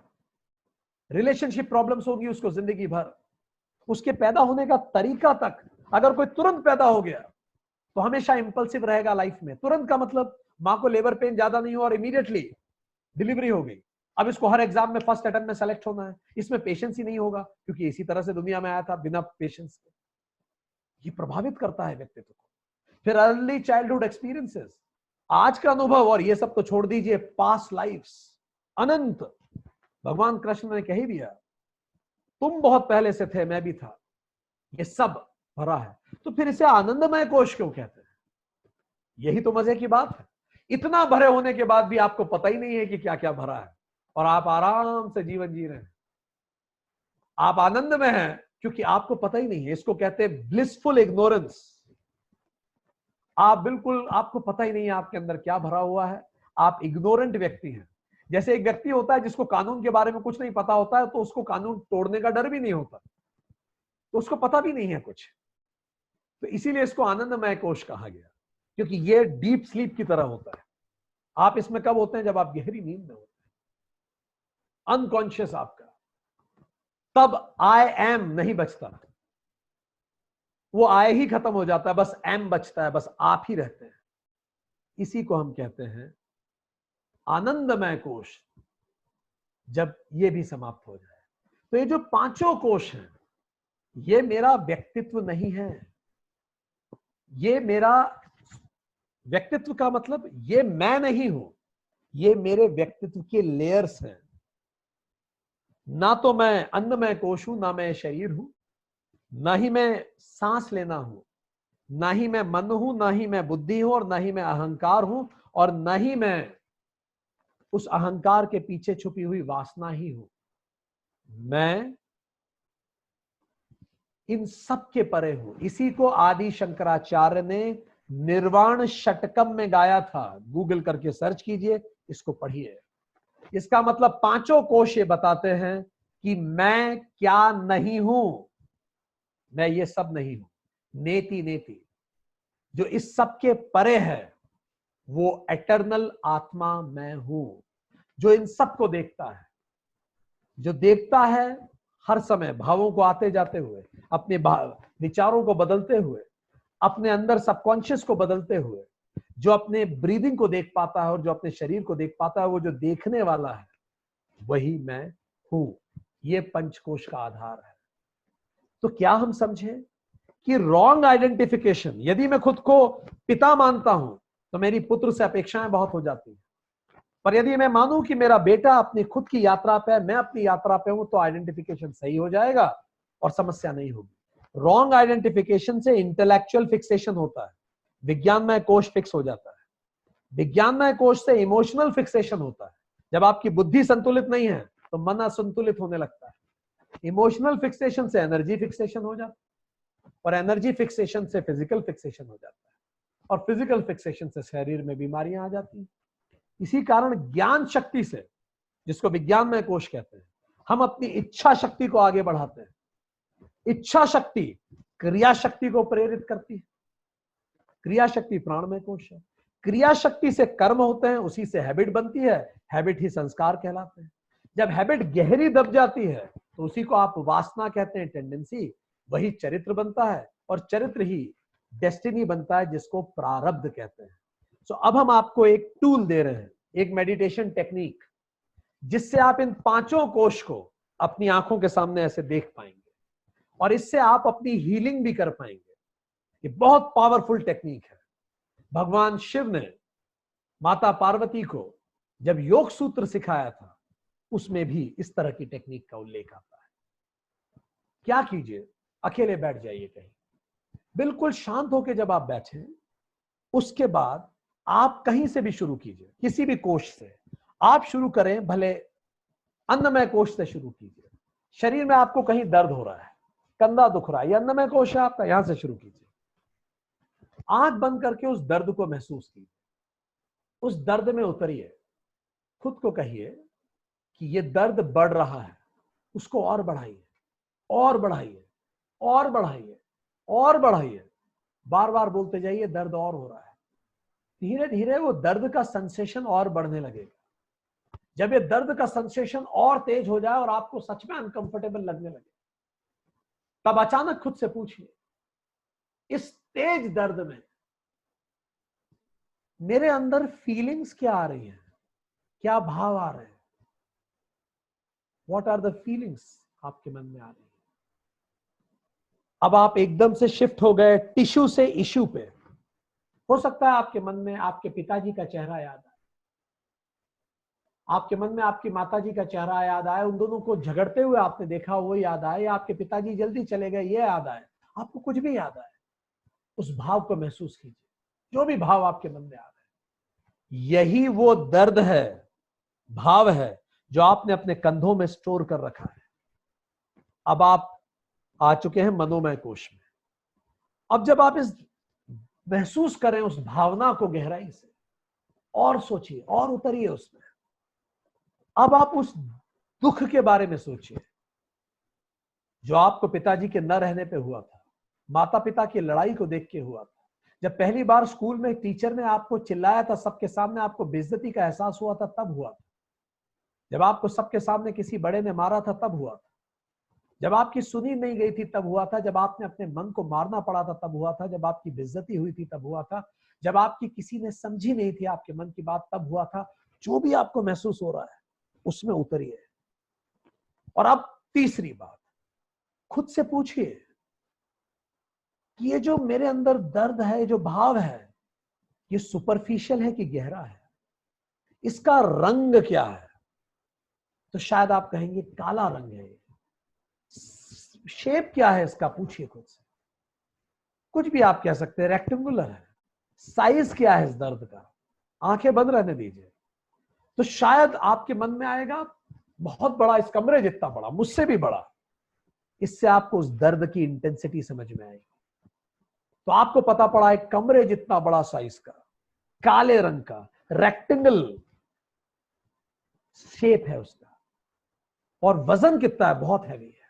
रिलेशनशिप प्रॉब्लम्स होगी उसको जिंदगी भर। उसके पैदा होने का तरीका तक, अगर कोई तुरंत पैदा हो गया तो हमेशा इंपल्सिव रहेगा लाइफ में। तुरंत का मतलब मां को लेबर पेन ज्यादा नहीं हो और इमीडिएटली डिलीवरी हो गई। अब इसको हर एग्जाम में फर्स्ट अटेम्प्ट में सेलेक्ट होना है, इसमें पेशेंस ही नहीं होगा क्योंकि इसी तरह से दुनिया में आया था बिना पेशेंस के। ये प्रभावित करता है व्यक्तित्व को। फिर अर्ली चाइल्डहुड एक्सपीरियंसेस, आज का अनुभव, और ये सब तो छोड़ दीजिए, पास्ट लाइफ्स अनंत। भगवान कृष्ण ने कह ही दिया, तुम बहुत पहले से थे, मैं भी था, ये सब भरा है। तो फिर इसे आनंदमय कोश क्यों कहते हैं? यही तो मजे की बात है। इतना भरे होने के बाद भी आपको पता ही नहीं है कि क्या क्या भरा है, और आप आराम से जीवन जी रहे हैं। आप आनंद में हैं क्योंकि आपको पता ही नहीं है। इसको कहते हैं ब्लिसफुल इग्नोरेंस। आप बिल्कुल, आपको पता ही नहीं है आपके अंदर क्या भरा हुआ है। आप इग्नोरेंट व्यक्ति हैं। जैसे एक व्यक्ति होता है जिसको कानून के बारे में कुछ नहीं पता होता है, तो उसको कानून तोड़ने का डर भी नहीं होता, तो उसको पता भी नहीं है कुछ। तो इसीलिए इसको आनंदमय कोश कहा गया, क्योंकि ये डीप स्लीप की तरह होता है। आप इसमें कब होते हैं? जब आप गहरी नींद में होते हैं, अनकॉन्शियस आपका, तब आई एम नहीं बचता, वो आई ही खत्म हो जाता है, बस एम बचता है, बस आप ही रहते हैं। इसी को हम कहते हैं आनंदमय कोश। जब ये भी समाप्त हो जाए तो ये जो पांचों कोश हैं, ये मेरा व्यक्तित्व नहीं है। ये मेरा व्यक्तित्व का मतलब ये मैं नहीं हूं, ये मेरे व्यक्तित्व के लेयर्स हैं। ना तो मैं अन्नमय कोश हूं, ना मैं शरीर हूं, ना ही मैं सांस लेना हूं, ना ही मैं मन हूं, ना ही मैं बुद्धि हूं, और ना ही मैं अहंकार हूं, और ना ही मैं उस अहंकार के पीछे छुपी हुई वासना ही हूं। मैं इन सब के परे हूं। इसी को आदि शंकराचार्य ने निर्वाण षटकम में गाया था। गूगल करके सर्च कीजिए, इसको पढ़िए। इसका मतलब पांचों कोश ये बताते हैं कि मैं क्या नहीं हूं, मैं ये सब नहीं हूं। नेति नेति, जो इस सब के परे है, वो एटर्नल आत्मा मैं हूं, जो इन सब को देखता है, जो देखता है हर समय भावों को आते जाते हुए, अपने विचारों को बदलते हुए, अपने अंदर सबकॉन्शियस को बदलते हुए, जो अपने ब्रीदिंग को देख पाता है और जो अपने शरीर को देख पाता है, वो जो देखने वाला है, वही मैं हूं। ये पंचकोश का आधार है। तो क्या हम समझे कि रॉन्ग आइडेंटिफिकेशन, यदि मैं खुद को पिता मानता हूं तो मेरी पुत्र से अपेक्षाएं बहुत हो जाती है, पर यदि मैं मानूं कि मेरा बेटा अपनी खुद की यात्रा पे है, मैं अपनी यात्रा पे हूं, तो आइडेंटिफिकेशन सही हो जाएगा और समस्या नहीं होगी। रॉन्ग आइडेंटिफिकेशन से इंटेलेक्चुअल फिक्सेशन होता है, विज्ञानमय कोश फिक्स हो जाता है। विज्ञानमय कोश से इमोशनल फिक्सेशन होता है। जब आपकी बुद्धि संतुलित नहीं है तो मन असंतुलित होने लगता है। इमोशनल फिक्सेशन से एनर्जी फिक्सेशन हो जाता है, और एनर्जी फिक्सेशन से फिजिकल फिक्सेशन हो जाता है, और फिजिकल फिक्सेशन से शरीर में बीमारियां आ जाती हैं। इसी कारण ज्ञान शक्ति से, जिसको विज्ञान में कोश कहते हैं, हम अपनी इच्छा शक्ति को आगे बढ़ाते हैं। इच्छा शक्ति क्रिया शक्ति को प्रेरित करती है। क्रिया शक्ति प्राणमय कोश है। क्रिया शक्ति से कर्म होते हैं, उसी से हैबिट बनती है, हैबिट ही संस्कार कहलाते हैं। जब हैबिट गहरी दब जाती है तो उसी को आप वासना कहते हैं, टेंडेंसी, वही चरित्र बनता है, और चरित्र ही डेस्टिनी बनता है, जिसको प्रारब्ध कहते हैं। तो अब हम आपको एक टूल दे रहे हैं, एक मेडिटेशन टेक्निक, जिससे आप इन पांचों कोश को अपनी आंखों के सामने ऐसे देख पाएंगे, और इससे आप अपनी हीलिंग भी कर पाएंगे। ये बहुत पावरफुल टेक्निक है। भगवान शिव ने माता पार्वती को जब योग सूत्र सिखाया था, उसमें भी इस तरह की टेक्निक का उल्लेख आता है। क्या कीजिए, अकेले बैठ जाइए कहीं, बिल्कुल शांत होकर जब आप बैठे, उसके बाद आप कहीं से भी शुरू कीजिए, किसी भी कोश से। आप शुरू करें, भले अन्नमय कोश से शुरू कीजिए। शरीर में आपको कहीं दर्द हो रहा है, कंधा दुख रहा है, ये अन्नमय कोश है आपका, यहां से शुरू कीजिए। आंख बंद करके उस दर्द को महसूस कीजिए, उस दर्द में उतरिए। खुद को कहिए कि ये दर्द बढ़ रहा है, उसको और बढ़ाइए, और बढ़ाइए, और बढ़ाइए, और बढ़ाइए। बार बार बोलते जाइए, दर्द और हो रहा है। धीरे धीरे वो दर्द का सेंसेशन और बढ़ने लगेगा। जब ये दर्द का सेंसेशन और तेज हो जाए और आपको सच में अनकंफर्टेबल लगने लगे, तब अचानक खुद से पूछिए, इस तेज दर्द में मेरे अंदर फीलिंग्स क्या आ रही हैं, क्या भाव आ रहे हैं? व्हाट आर द फीलिंग्स आपके मन में आ रही है? अब आप एकदम से शिफ्ट हो गए टिश्यू से इश्यू पे। हो सकता है आपके मन में आपके पिताजी का चेहरा याद आए, आपके मन में आपकी माताजी का चेहरा याद आए, उन दोनों को झगड़ते हुए आपने देखा वो याद आए, या आपके पिताजी जल्दी चले गए ये याद आए, आपको कुछ भी याद आए, उस भाव को महसूस कीजिए। जो भी भाव आपके मन में आ रहा है, यही वो दर्द है, भाव है जो आपने अपने कंधों में स्टोर कर रखा है। अब आप आ चुके हैं मनोमय कोश में। अब जब आप इस महसूस करें उस भावना को गहराई से, और सोचिए और उतरिए उसमें। अब आप उस दुख के बारे में सोचिए जो आपको पिताजी के न रहने पे हुआ था, माता पिता की लड़ाई को देख के हुआ था, जब पहली बार स्कूल में टीचर ने आपको चिल्लाया था, सबके सामने आपको बेइज्जती का एहसास हुआ था, तब हुआ था। जब आपको सबके सामने किसी बड़े ने मारा था, तब हुआ था। जब आपकी सुनी नहीं गई थी, तब हुआ था। जब आपने अपने मन को मारना पड़ा था, तब हुआ था। जब आपकी बेइज्जती हुई थी, तब हुआ था। जब आपकी किसी ने समझी नहीं थी आपके मन की बात, तब हुआ था। जो भी आपको महसूस हो रहा है उसमें उतरिए। और अब तीसरी बात, खुद से पूछिए कि ये जो मेरे अंदर दर्द है, जो भाव है, ये सुपरफिशियल है कि गहरा है? इसका रंग क्या है? तो शायद आप कहेंगे काला रंग है। शेप क्या है इसका? पूछिए खुद से। कुछ भी आप कह सकते हैं, रेक्टेंगुलर है। साइज क्या है इस दर्द का? आंखें बंद रहने दीजिए। तो शायद आपके मन में आएगा बहुत बड़ा, इस कमरे जितना बड़ा, मुझसे भी बड़ा। इससे आपको उस दर्द की इंटेंसिटी समझ में आएगी। तो आपको पता पड़ा एक कमरे जितना बड़ा साइज का, काले रंग का, रेक्टेंगल शेप है उसका, और वजन कितना है? बहुत हैवी है।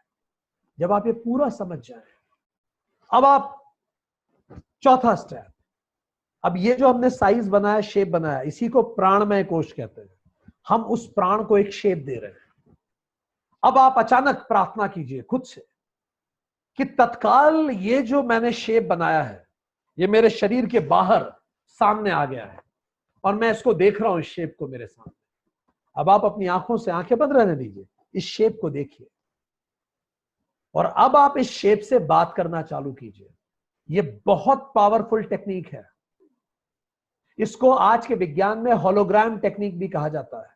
जब आप ये पूरा समझ जाए, अब आप चौथा स्टेप, अब ये जो हमने साइज बनाया, शेप बनाया, इसी को प्राणमय कोश कहते हैं। हम उस प्राण को एक शेप दे रहे हैं। अब आप अचानक प्रार्थना कीजिए खुद से कि तत्काल ये जो मैंने शेप बनाया है, ये मेरे शरीर के बाहर सामने आ गया है और मैं इसको देख रहा हूं, इस शेप को मेरे सामने। अब आप अपनी आंखों से, आंखें बंद रहने दीजिए, इस शेप को देखिए और अब आप इस शेप से बात करना चालू कीजिए। ये बहुत पावरफुल टेक्निक है। इसको आज के विज्ञान में होलोग्राम टेक्निक भी कहा जाता है।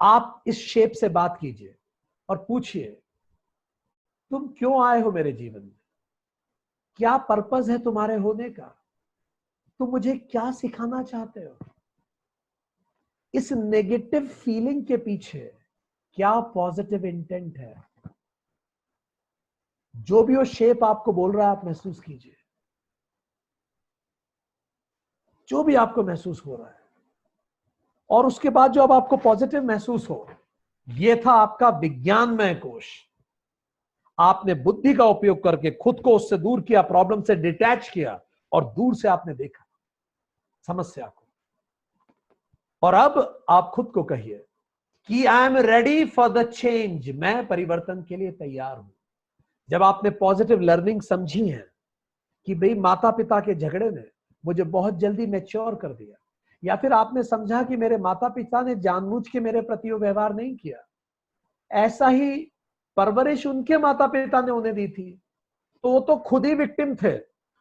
आप इस शेप से बात कीजिए और पूछिए, तुम क्यों आए हो मेरे जीवन में? क्या पर्पस है तुम्हारे होने का? तुम मुझे क्या सिखाना चाहते हो? इस नेगेटिव फीलिंग के पीछे क्या पॉजिटिव इंटेंट है? जो भी वो शेप आपको बोल रहा है, आप महसूस कीजिए। जो भी आपको महसूस हो रहा है, और उसके बाद जो अब आपको पॉजिटिव महसूस हो, ये था आपका विज्ञानमय कोश। आपने बुद्धि का उपयोग करके खुद को उससे दूर किया, प्रॉब्लम से डिटैच किया और दूर से आपने देखा समस्या को। और अब आप खुद को कहिए कि I am ready for the change, मैं परिवर्तन के लिए तैयार हूं। जब आपने पॉजिटिव लर्निंग समझी है कि भाई माता पिता के झगड़े ने मुझे बहुत जल्दी मैच्योर कर दिया, या फिर आपने समझा कि मेरे माता पिता ने जानबूझ के मेरे प्रति वो व्यवहार नहीं किया, ऐसा ही परवरिश उनके माता पिता ने उन्हें दी थी, तो वो तो खुद ही विक्टिम थे।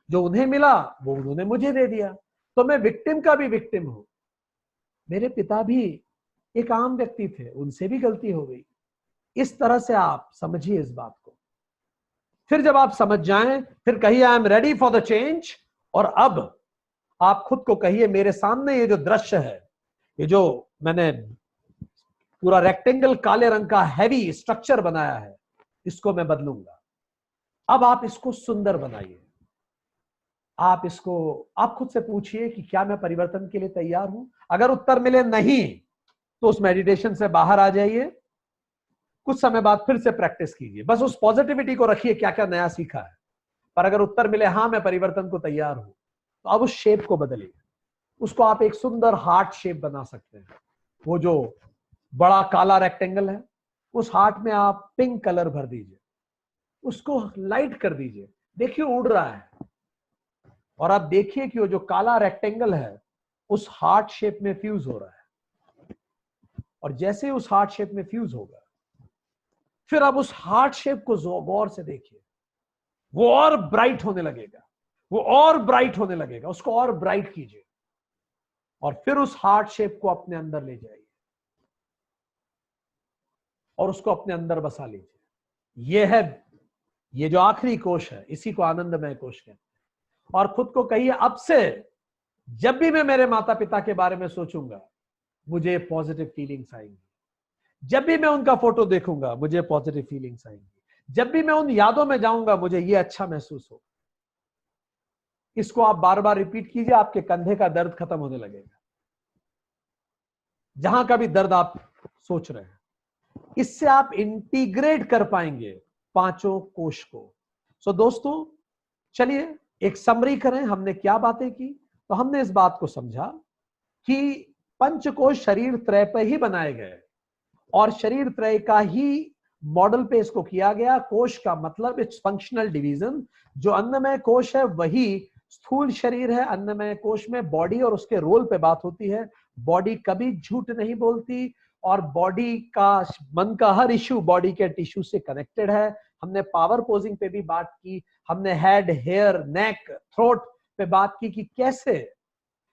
जो उन्हें मिला वो उन्होंने मुझे दे दिया, तो मैं विक्टिम का भी विक्टिम हूं। मेरे पिता भी एक आम व्यक्ति थे, उनसे भी गलती हो गई। इस तरह से आप समझिए इस बात को। फिर जब आप समझ जाएं, फिर कहिए I am ready for the change. और अब आप खुद को कहिए, मेरे सामने ये जो दृश्य है, ये जो मैंने पूरा रेक्टेंगल काले रंग का हैवी स्ट्रक्चर बनाया है, इसको मैं बदलूंगा। अब आप इसको सुंदर बनाइए। आप खुद से पूछिए कि क्या मैं परिवर्तन के लिए तैयार हूं। अगर उत्तर मिले नहीं तो उस मेडिटेशन से बाहर आ जाइए, कुछ समय बाद फिर से प्रैक्टिस कीजिए, बस उस पॉजिटिविटी को रखिए क्या क्या नया सीखा है। पर अगर उत्तर मिले हाँ मैं परिवर्तन को तैयार हूं, तो अब उस शेप को बदलिए। उसको आप एक सुंदर हार्ट शेप बना सकते हैं। वो जो बड़ा काला रेक्टेंगल है, उस हार्ट में आप पिंक कलर भर दीजिए, उसको लाइट कर दीजिए, देखिए उड़ रहा है। और आप देखिए कि वो जो काला रेक्टेंगल है उस हार्ट शेप में फ्यूज हो रहा है। और जैसे उस हार्ट शेप में फ्यूज होगा, फिर आप उस हार्ट शेप को गौर से देखिए, वो और ब्राइट होने लगेगा, वो और ब्राइट होने लगेगा, उसको और ब्राइट कीजिए और फिर उस हार्ट शेप को अपने अंदर ले जाइए और उसको अपने अंदर बसा लीजिए। ये जो आखिरी कोश है, इसी को आनंदमय कोश कहते हैं। और खुद को कहिए, अब से जब भी मैं मेरे माता पिता के बारे में सोचूंगा मुझे पॉजिटिव फीलिंग्स आएंगी, जब भी मैं उनका फोटो देखूंगा मुझे पॉजिटिव फीलिंग्स आएंगी, जब भी मैं उन यादों में जाऊंगा मुझे ये अच्छा महसूस हो। इसको आप बार बार रिपीट कीजिए, आपके कंधे का दर्द खत्म होने लगेगा, जहां का भी दर्द आप सोच रहे हैं। इससे आप इंटीग्रेट कर पाएंगे पांचों कोश को। सो दोस्तों, चलिए एक समरी करें, हमने क्या बातें की। तो हमने इस बात को समझा कि पंचकोश शरीर त्रय पर ही बनाए गए और शरीर त्रय का ही मॉडल पे इसको किया गया। कोश का मतलब इट्स फंक्शनल डिवीजन। जो अन्नमय कोश है वही स्थूल शरीर है। अन्नमय कोश में बॉडी और उसके रोल पे बात होती है। बॉडी कभी झूठ नहीं बोलती और बॉडी का, मन का हर इश्यू बॉडी के टिश्यू से कनेक्टेड है। हमने पावर पोजिंग पे भी बात की, हमने हेड, हेयर, नेक, थ्रोट पे बात की कि कैसे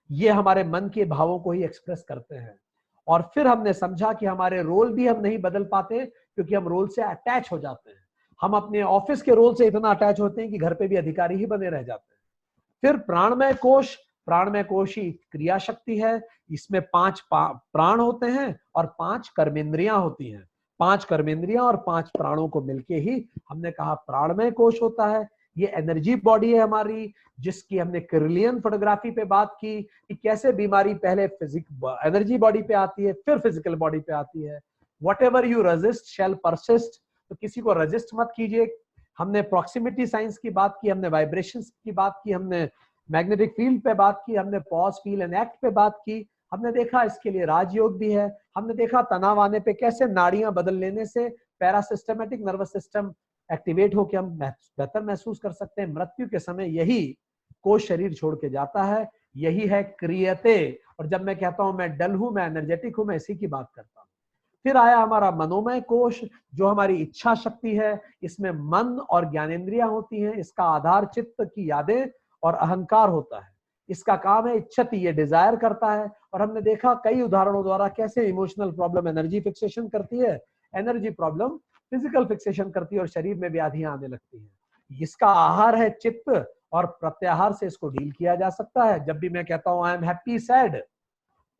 ये हमारे मन के भावों को ही एक्सप्रेस करते हैं। और फिर हमने समझा कि हमारे रोल भी हम नहीं बदल पाते क्योंकि हम रोल से अटैच हो जाते हैं। हम अपने ऑफिस के रोल से इतना अटैच होते हैं कि घर पे भी अधिकारी ही बने रह जाते हैं। फिर प्राणमय कोश ही क्रिया शक्ति है। इसमें 5 प्राण होते हैं और 5 कर्मेंद्रियां होती हैं। 5 कर्मेंद्रियां और 5 प्राणों को मिलके ही हमने कहा प्राणमय कोश होता है। ये एनर्जी बॉडी है हमारी, जिसकी हमने किरलियन फोटोग्राफी पे बात की कि कैसे बीमारी पहले एनर्जी बॉडी पे आती है, फिर फिजिकल बॉडी पे आती है। Whatever you resist shall persist. तो किसी को रेजिस्ट मत कीजिए। हमने प्रॉक्सिमिटी साइंस की बात की, हमने वाइब्रेशंस की बात की, हमने मैग्नेटिक फील्ड पे बात की, हमने पॉज, फील एंड एक्ट पे बात की। हमने देखा इसके लिए राजयोग भी है। हमने देखा तनाव आने पे कैसे नाड़ियां बदल लेने से पैरासिस्टमेटिक नर्वस सिस्टम एक्टिवेट होकर हम बेहतर महसूस कर सकते हैं। मृत्यु के समय यही कोश शरीर छोड़ के जाता है, यही है क्रियते। और जब मैं कहता हूं मैं डल हूं, मैं एनर्जेटिक हूं, मैं इसी की बात करता हूं। फिर आया हमारा मनोमय कोश, जो हमारी इच्छा शक्ति है। इसमें मन और ज्ञानेंद्रियां होती हैं। इसका आधार चित्त की यादें और अहंकार होता है। इसका काम है इच्छति, ये डिजायर करता है। और हमने देखा कई उदाहरणों द्वारा कैसे इमोशनल प्रॉब्लम एनर्जी फिक्सेशन करती है, एनर्जी प्रॉब्लम फिजिकल फिक्सेशन करती है और शरीर में व्याधियां आने लगती हैं। इसका आहार है चित्त और प्रत्याहार से इसको डील किया जा सकता है। जब भी मैं कहता हूं आई एम हैप्पी, सैड,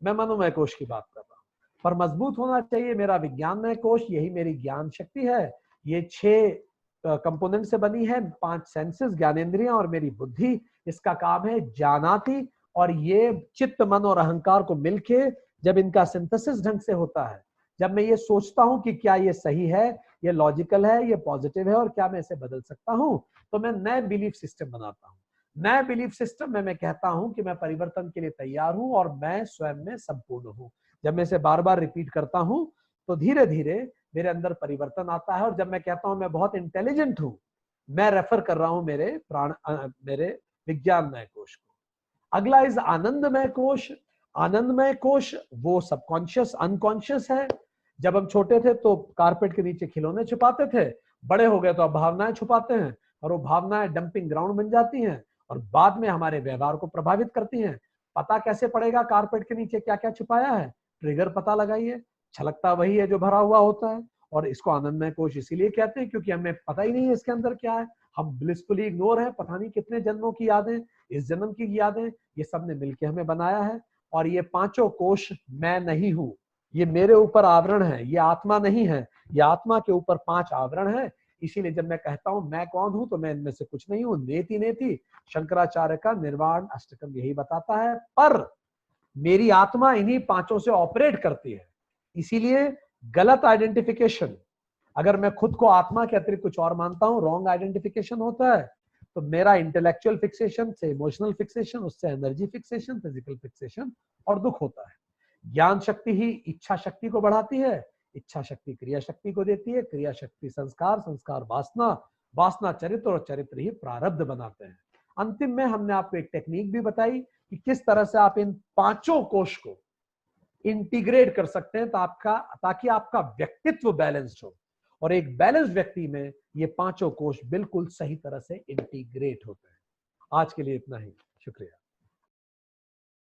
मैं मनोमय कोश की बात कर रहा हूं। पर मजबूत होना चाहिए मेरा विज्ञानमय कोश, यही मेरी ज्ञान शक्ति है। ये 6 कंपोनेंट से बनी है, 5 सेंसेस, ज्ञानेंद्रियां और मेरी बुद्धि। इसका काम है जानाति। और ये चित्त, मन और अहंकार को मिलके जब इनका सिंथेसिस ढंग से होता है, जब मैं ये सोचता हूं कि क्या ये सही है, ये लॉजिकल है, ये पॉजिटिव है और क्या मैं इसे बदल सकता हूं, तो मैं नए बिलीफ सिस्टम बनाता हूं। नए बिलीफ सिस्टम में मैं कहता हूं कि मैं परिवर्तन के लिए तैयार हूं और मैं स्वयं में संपूर्ण हूं। जब मैं इसे बार बार रिपीट करता हूं तो धीरे धीरे मेरे अंदर परिवर्तन आता है। और जब मैं कहता हूं मैं बहुत इंटेलिजेंट हूं, मैं रेफर कर रहा हूं मेरे विज्ञानमय कोश को। अगला इज आनंदमय कोश। आनंदमय कोश वो सबकॉन्शियस, अनकॉन्शियस है। जब हम छोटे थे तो कारपेट के नीचे खिलौने छुपाते थे, बड़े हो गए तो अब भावनाएं छुपाते हैं और वो भावनाएं डंपिंग ग्राउंड बन जाती हैं और बाद में हमारे व्यवहार को प्रभावित करती हैं। पता कैसे पड़ेगा कारपेट के नीचे क्या क्या छुपाया है? ट्रिगर पता लगाइए। छलकता वही है जो भरा हुआ होता है। और इसको आनंदमय कोश इसीलिए कहते हैं क्योंकि हमें पता ही नहीं है इसके अंदर क्या है। हम ब्लिसफुली इग्नोर है, पता नहीं कितने जन्मों की यादें, इस जन्म की यादें, ये सब ने मिलकर हमें बनाया है। और ये पांचों कोश मैं नहीं हूं, ये मेरे ऊपर आवरण है, ये आत्मा नहीं है, ये आत्मा के ऊपर 5 आवरण है। इसीलिए जब मैं कहता हूं मैं कौन हूं, तो मैं इनमें से कुछ नहीं हूं। नेति नेति शंकराचार्य का निर्वाण अष्टकम यही बताता है, पर मेरी आत्मा इन्हीं 5 से ऑपरेट करती है। इसीलिए गलत आइडेंटिफिकेशन, अगर मैं खुद को आत्मा के अतिरिक्त कुछ और मानता हूं, रॉन्ग आइडेंटिफिकेशन होता है, तो मेरा इंटेलेक्चुअल फिक्सेशन से इमोशनल फिक्सेशन, उससे एनर्जी फिक्सेशन, फिजिकल फिक्सेशन और दुख होता है। ज्ञान शक्ति ही इच्छा शक्ति को बढ़ाती है, इच्छा शक्ति क्रिया शक्ति को देती है, क्रिया शक्ति संस्कार, संस्कार वासना, वासना चरित्र और चरित्र ही प्रारब्ध बनाते हैं। अंतिम में हमने आपको एक टेक्निक भी बताई कि किस तरह से आप इन 5 कोश को इंटीग्रेट कर सकते हैं ताकि आपका व्यक्तित्व बैलेंस्ड हो, और एक बैलेंस्ड व्यक्ति में ये 5 कोश बिल्कुल सही तरह से इंटीग्रेट होते हैं। आज के लिए इतना ही, शुक्रिया।